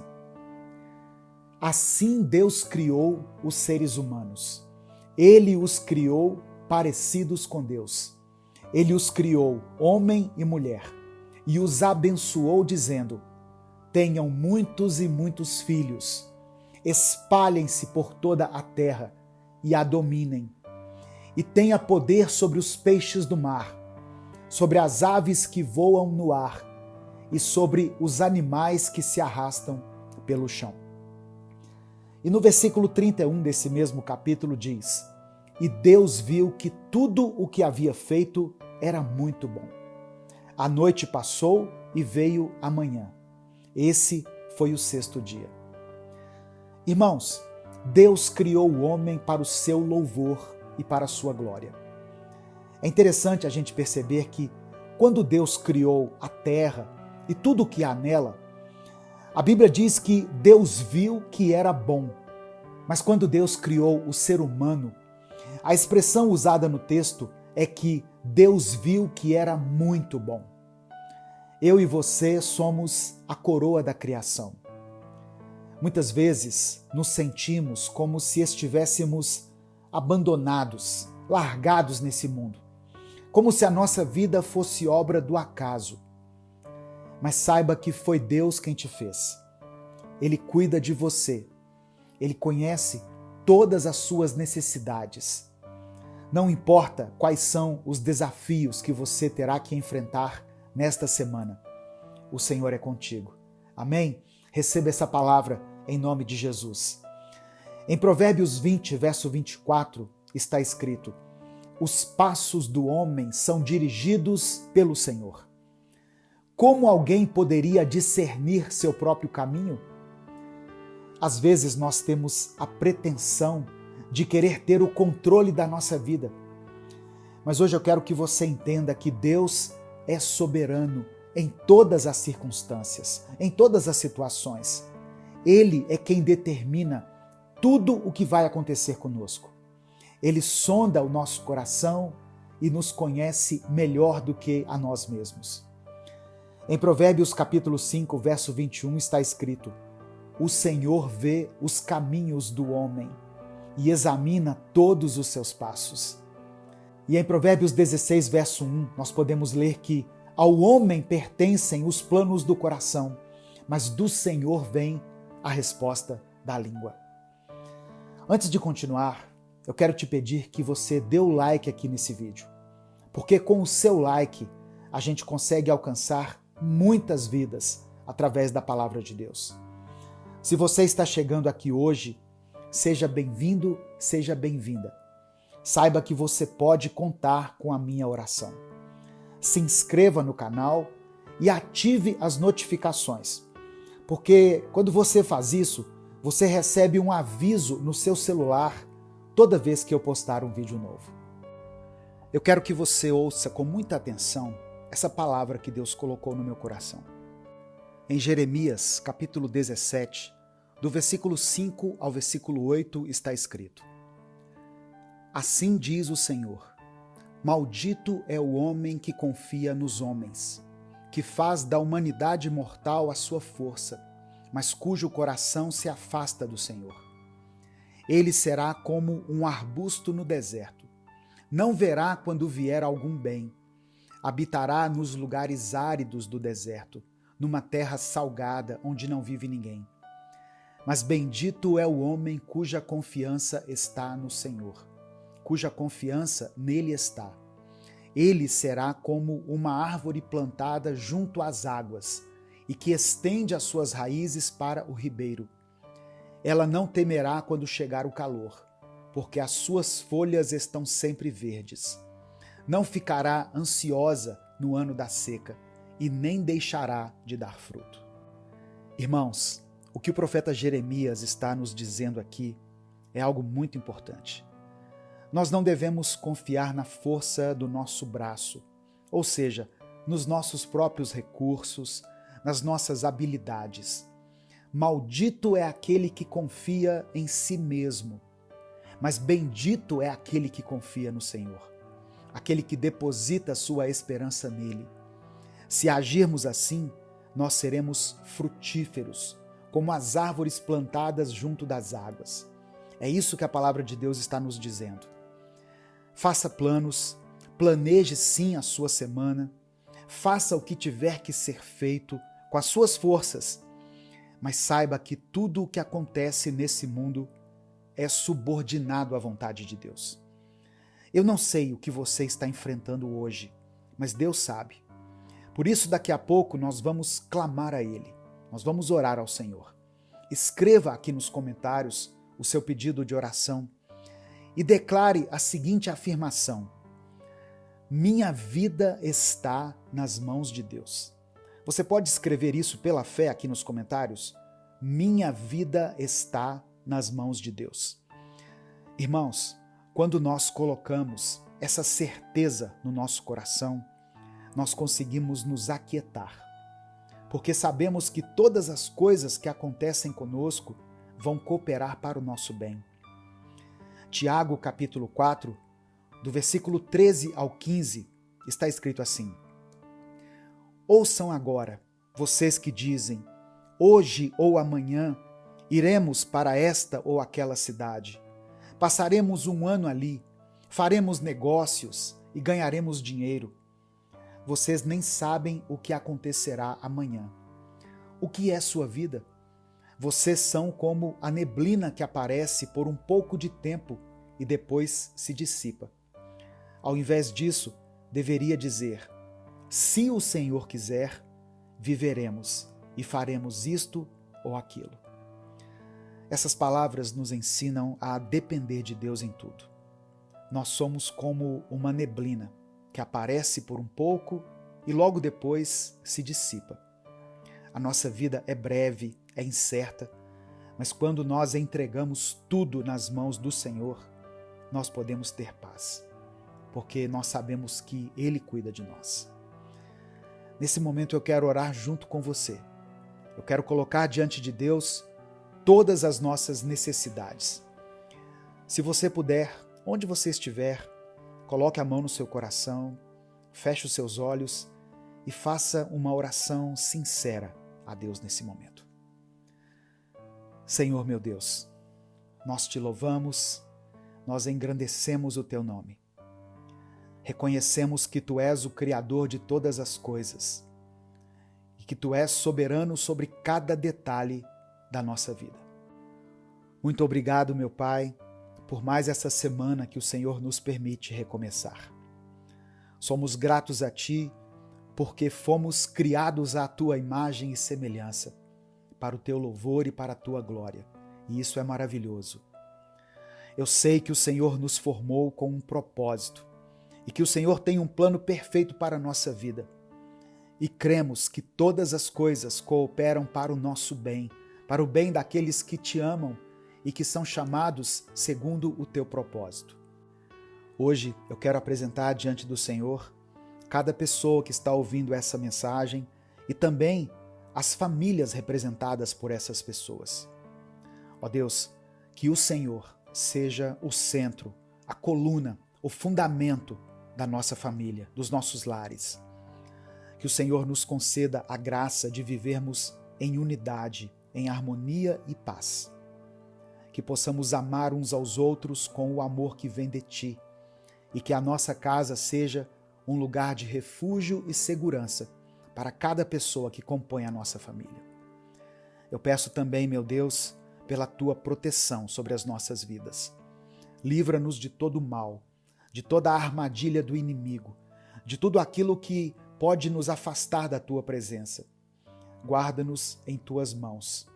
Assim Deus criou os seres humanos. Ele os criou parecidos com Deus. Ele os criou, homem e mulher, e os abençoou, dizendo: Tenham muitos e muitos filhos. espalhem-se por toda a terra e a dominem. E tenha poder sobre os peixes do mar, sobre as aves que voam no ar e sobre os animais que se arrastam pelo chão. E no versículo 31 desse mesmo capítulo diz: E Deus viu que tudo o que havia feito era muito bom. A noite passou e veio a manhã. Esse foi o sexto dia. Irmãos, Deus criou o homem para o seu louvor e para a sua glória. É interessante a gente perceber que quando Deus criou a terra e tudo o que há nela, a Bíblia diz que Deus viu que era bom. Mas quando Deus criou o ser humano, a expressão usada no texto é que Deus viu que era muito bom. Eu e você somos a coroa da criação. Muitas vezes nos sentimos como se estivéssemos abandonados, largados nesse mundo, como se a nossa vida fosse obra do acaso. Mas saiba que foi Deus quem te fez. Ele cuida de você. Ele conhece todas as suas necessidades. Não importa quais são os desafios que você terá que enfrentar nesta semana, o Senhor é contigo. Amém? Receba essa palavra em nome de Jesus. Em Provérbios 20, verso 24, está escrito: Os passos do homem são dirigidos pelo Senhor. Como alguém poderia discernir seu próprio caminho? Às vezes nós temos a pretensão de querer ter o controle da nossa vida. Mas hoje eu quero que você entenda que Deus é soberano em todas as circunstâncias, em todas as situações. Ele é quem determina tudo o que vai acontecer conosco. Ele sonda o nosso coração e nos conhece melhor do que a nós mesmos. Em Provérbios capítulo 5, verso 21 está escrito: O Senhor vê os caminhos do homem e examina todos os seus passos. E em Provérbios 16, verso 1, nós podemos ler que ao homem pertencem os planos do coração, mas do Senhor vem a resposta da língua. Antes de continuar, eu quero te pedir que você dê o like aqui nesse vídeo, porque com o seu like a gente consegue alcançar muitas vidas através da palavra de Deus. Se você está chegando aqui hoje, seja bem-vindo, seja bem-vinda. Saiba que você pode contar com a minha oração. Se inscreva no canal e ative as notificações, porque quando você faz isso, você recebe um aviso no seu celular toda vez que eu postar um vídeo novo. Eu quero que você ouça com muita atenção essa palavra que Deus colocou no meu coração. Em Jeremias, capítulo 17, do versículo 5 ao versículo 8, está escrito: Assim diz o Senhor: Maldito é o homem que confia nos homens, que faz da humanidade mortal a sua força, mas cujo coração se afasta do Senhor. Ele será como um arbusto no deserto. Não verá quando vier algum bem. Habitará nos lugares áridos do deserto, numa terra salgada onde não vive ninguém. Mas bendito é o homem cuja confiança está no Senhor, cuja confiança nele está. Ele será como uma árvore plantada junto às águas e que estende as suas raízes para o ribeiro. Ela não temerá quando chegar o calor, porque as suas folhas estão sempre verdes. Não ficará ansiosa no ano da seca e nem deixará de dar fruto. Irmãos, o que o profeta Jeremias está nos dizendo aqui é algo muito importante. Nós não devemos confiar na força do nosso braço, ou seja, nos nossos próprios recursos, nas nossas habilidades. Maldito é aquele que confia em si mesmo, mas bendito é aquele que confia no Senhor, aquele que deposita sua esperança nele. Se agirmos assim, nós seremos frutíferos, como as árvores plantadas junto das águas. É isso que a palavra de Deus está nos dizendo. Faça planos, planeje sim a sua semana, faça o que tiver que ser feito com as suas forças, mas saiba que tudo o que acontece nesse mundo é subordinado à vontade de Deus. Eu não sei o que você está enfrentando hoje, mas Deus sabe. Por isso, daqui a pouco, nós vamos clamar a Ele. Nós vamos orar ao Senhor. Escreva aqui nos comentários o seu pedido de oração e declare a seguinte afirmação: minha vida está nas mãos de Deus. Você pode escrever isso pela fé aqui nos comentários? Minha vida está nas mãos de Deus. Irmãos, quando nós colocamos essa certeza no nosso coração, nós conseguimos nos aquietar, porque sabemos que todas as coisas que acontecem conosco vão cooperar para o nosso bem. Tiago, capítulo 4, do versículo 13 ao 15, está escrito assim: ouçam agora, vocês que dizem, hoje ou amanhã iremos para esta ou aquela cidade. Passaremos um ano ali, faremos negócios e ganharemos dinheiro. Vocês nem sabem o que acontecerá amanhã. O que é sua vida? Vocês são como a neblina que aparece por um pouco de tempo e depois se dissipa. Ao invés disso, deveria dizer: se o Senhor quiser, viveremos e faremos isto ou aquilo. Essas palavras nos ensinam a depender de Deus em tudo. Nós somos como uma neblina que aparece por um pouco e logo depois se dissipa. A nossa vida é breve, é incerta, mas quando nós entregamos tudo nas mãos do Senhor, nós podemos ter paz, porque nós sabemos que Ele cuida de nós. Nesse momento eu quero orar junto com você. Eu quero colocar diante de Deus todas as nossas necessidades. Se você puder, onde você estiver, coloque a mão no seu coração, feche os seus olhos e faça uma oração sincera a Deus nesse momento. Senhor meu Deus, nós te louvamos, nós engrandecemos o teu nome. Reconhecemos que tu és o Criador de todas as coisas e que tu és soberano sobre cada detalhe da nossa vida. Muito obrigado, meu Pai, por mais essa semana que o Senhor nos permite recomeçar. Somos gratos a Ti porque fomos criados à Tua imagem e semelhança, para o Teu louvor e para a Tua glória, e isso é maravilhoso. Eu sei que o Senhor nos formou com um propósito e que o Senhor tem um plano perfeito para a nossa vida. E cremos que todas as coisas cooperam para o nosso bem, para o bem daqueles que te amam e que são chamados segundo o teu propósito. Hoje eu quero apresentar diante do Senhor cada pessoa que está ouvindo essa mensagem e também as famílias representadas por essas pessoas. Ó Deus, que o Senhor seja o centro, a coluna, o fundamento da nossa família, dos nossos lares. Que o Senhor nos conceda a graça de vivermos em unidade, em harmonia e paz. Que possamos amar uns aos outros com o amor que vem de Ti e que a nossa casa seja um lugar de refúgio e segurança para cada pessoa que compõe a nossa família. Eu peço também, meu Deus, pela Tua proteção sobre as nossas vidas. Livra-nos de todo o mal, de toda a armadilha do inimigo, de tudo aquilo que pode nos afastar da Tua presença. Guarda-nos em Tuas mãos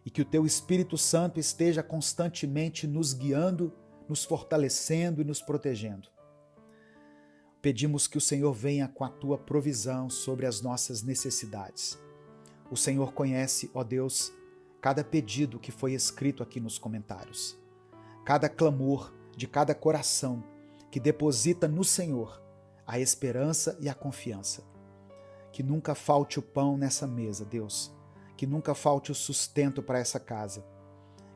e que o Teu Espírito Santo esteja constantemente nos guiando, nos fortalecendo e nos protegendo. Pedimos que o Senhor venha com a Tua provisão sobre as nossas necessidades. O Senhor conhece, ó Deus, cada pedido que foi escrito aqui nos comentários, cada clamor de cada coração que deposita no Senhor a esperança e a confiança. Que nunca falte o pão nessa mesa, Deus, que nunca falte o sustento para essa casa,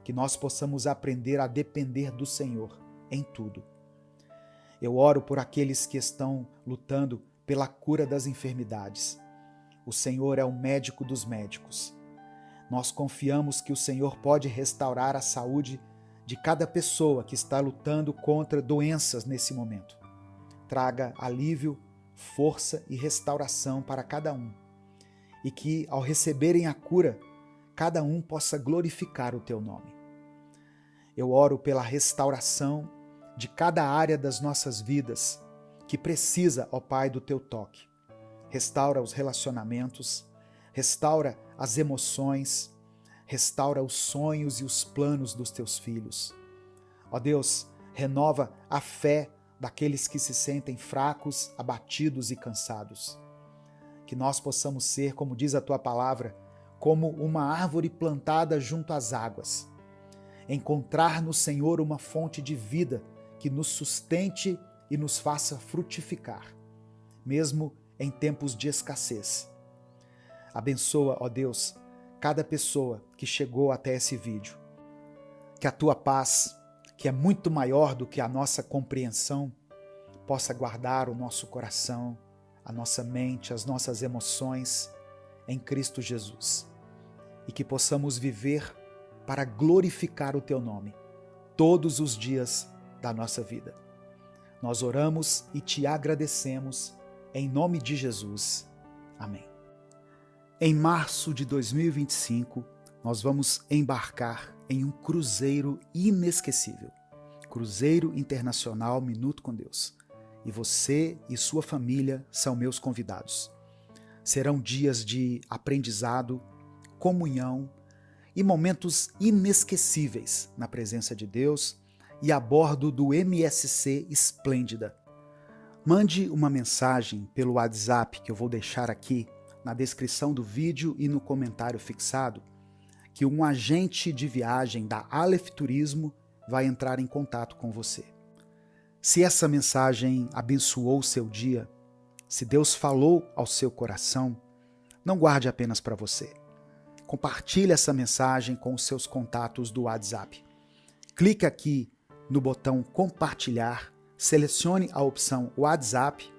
que nós possamos aprender a depender do Senhor em tudo. Eu oro por aqueles que estão lutando pela cura das enfermidades. O Senhor é o médico dos médicos. Nós confiamos que o Senhor pode restaurar a saúde de cada pessoa que está lutando contra doenças nesse momento. Traga alívio, força e restauração para cada um. E que, ao receberem a cura, cada um possa glorificar o teu nome. Eu oro pela restauração de cada área das nossas vidas que precisa, ó Pai, do teu toque. Restaura os relacionamentos, restaura as emoções, restaura os sonhos e os planos dos teus filhos. Ó Deus, renova a fé daqueles que se sentem fracos, abatidos e cansados. Que nós possamos ser, como diz a tua palavra, como uma árvore plantada junto às águas. Encontrar no Senhor uma fonte de vida que nos sustente e nos faça frutificar, mesmo em tempos de escassez. Abençoa, ó Deus, cada pessoa que chegou até esse vídeo. Que a tua paz, que é muito maior do que a nossa compreensão, possa guardar o nosso coração, a nossa mente, as nossas emoções em Cristo Jesus. E que possamos viver para glorificar o teu nome todos os dias da nossa vida. Nós oramos e te agradecemos em nome de Jesus. Amém. Em março de 2025, nós vamos embarcar em um cruzeiro inesquecível. Cruzeiro Internacional Minuto com Deus. E você e sua família são meus convidados. Serão dias de aprendizado, comunhão e momentos inesquecíveis na presença de Deus e a bordo do MSC Esplêndida. Mande uma mensagem pelo WhatsApp que eu vou deixar aqui na descrição do vídeo e no comentário fixado, que um agente de viagem da Aleph Turismo vai entrar em contato com você. Se essa mensagem abençoou o seu dia, se Deus falou ao seu coração, não guarde apenas para você. Compartilhe essa mensagem com os seus contatos do WhatsApp. Clique aqui no botão compartilhar, selecione a opção WhatsApp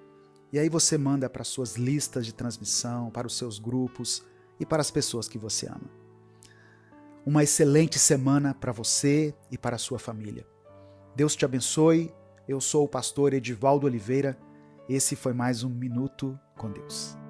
e aí você manda para suas listas de transmissão, para os seus grupos e para as pessoas que você ama. Uma excelente semana para você e para a sua família. Deus te abençoe. Eu sou o pastor Edivaldo Oliveira. Esse foi mais um Minuto com Deus.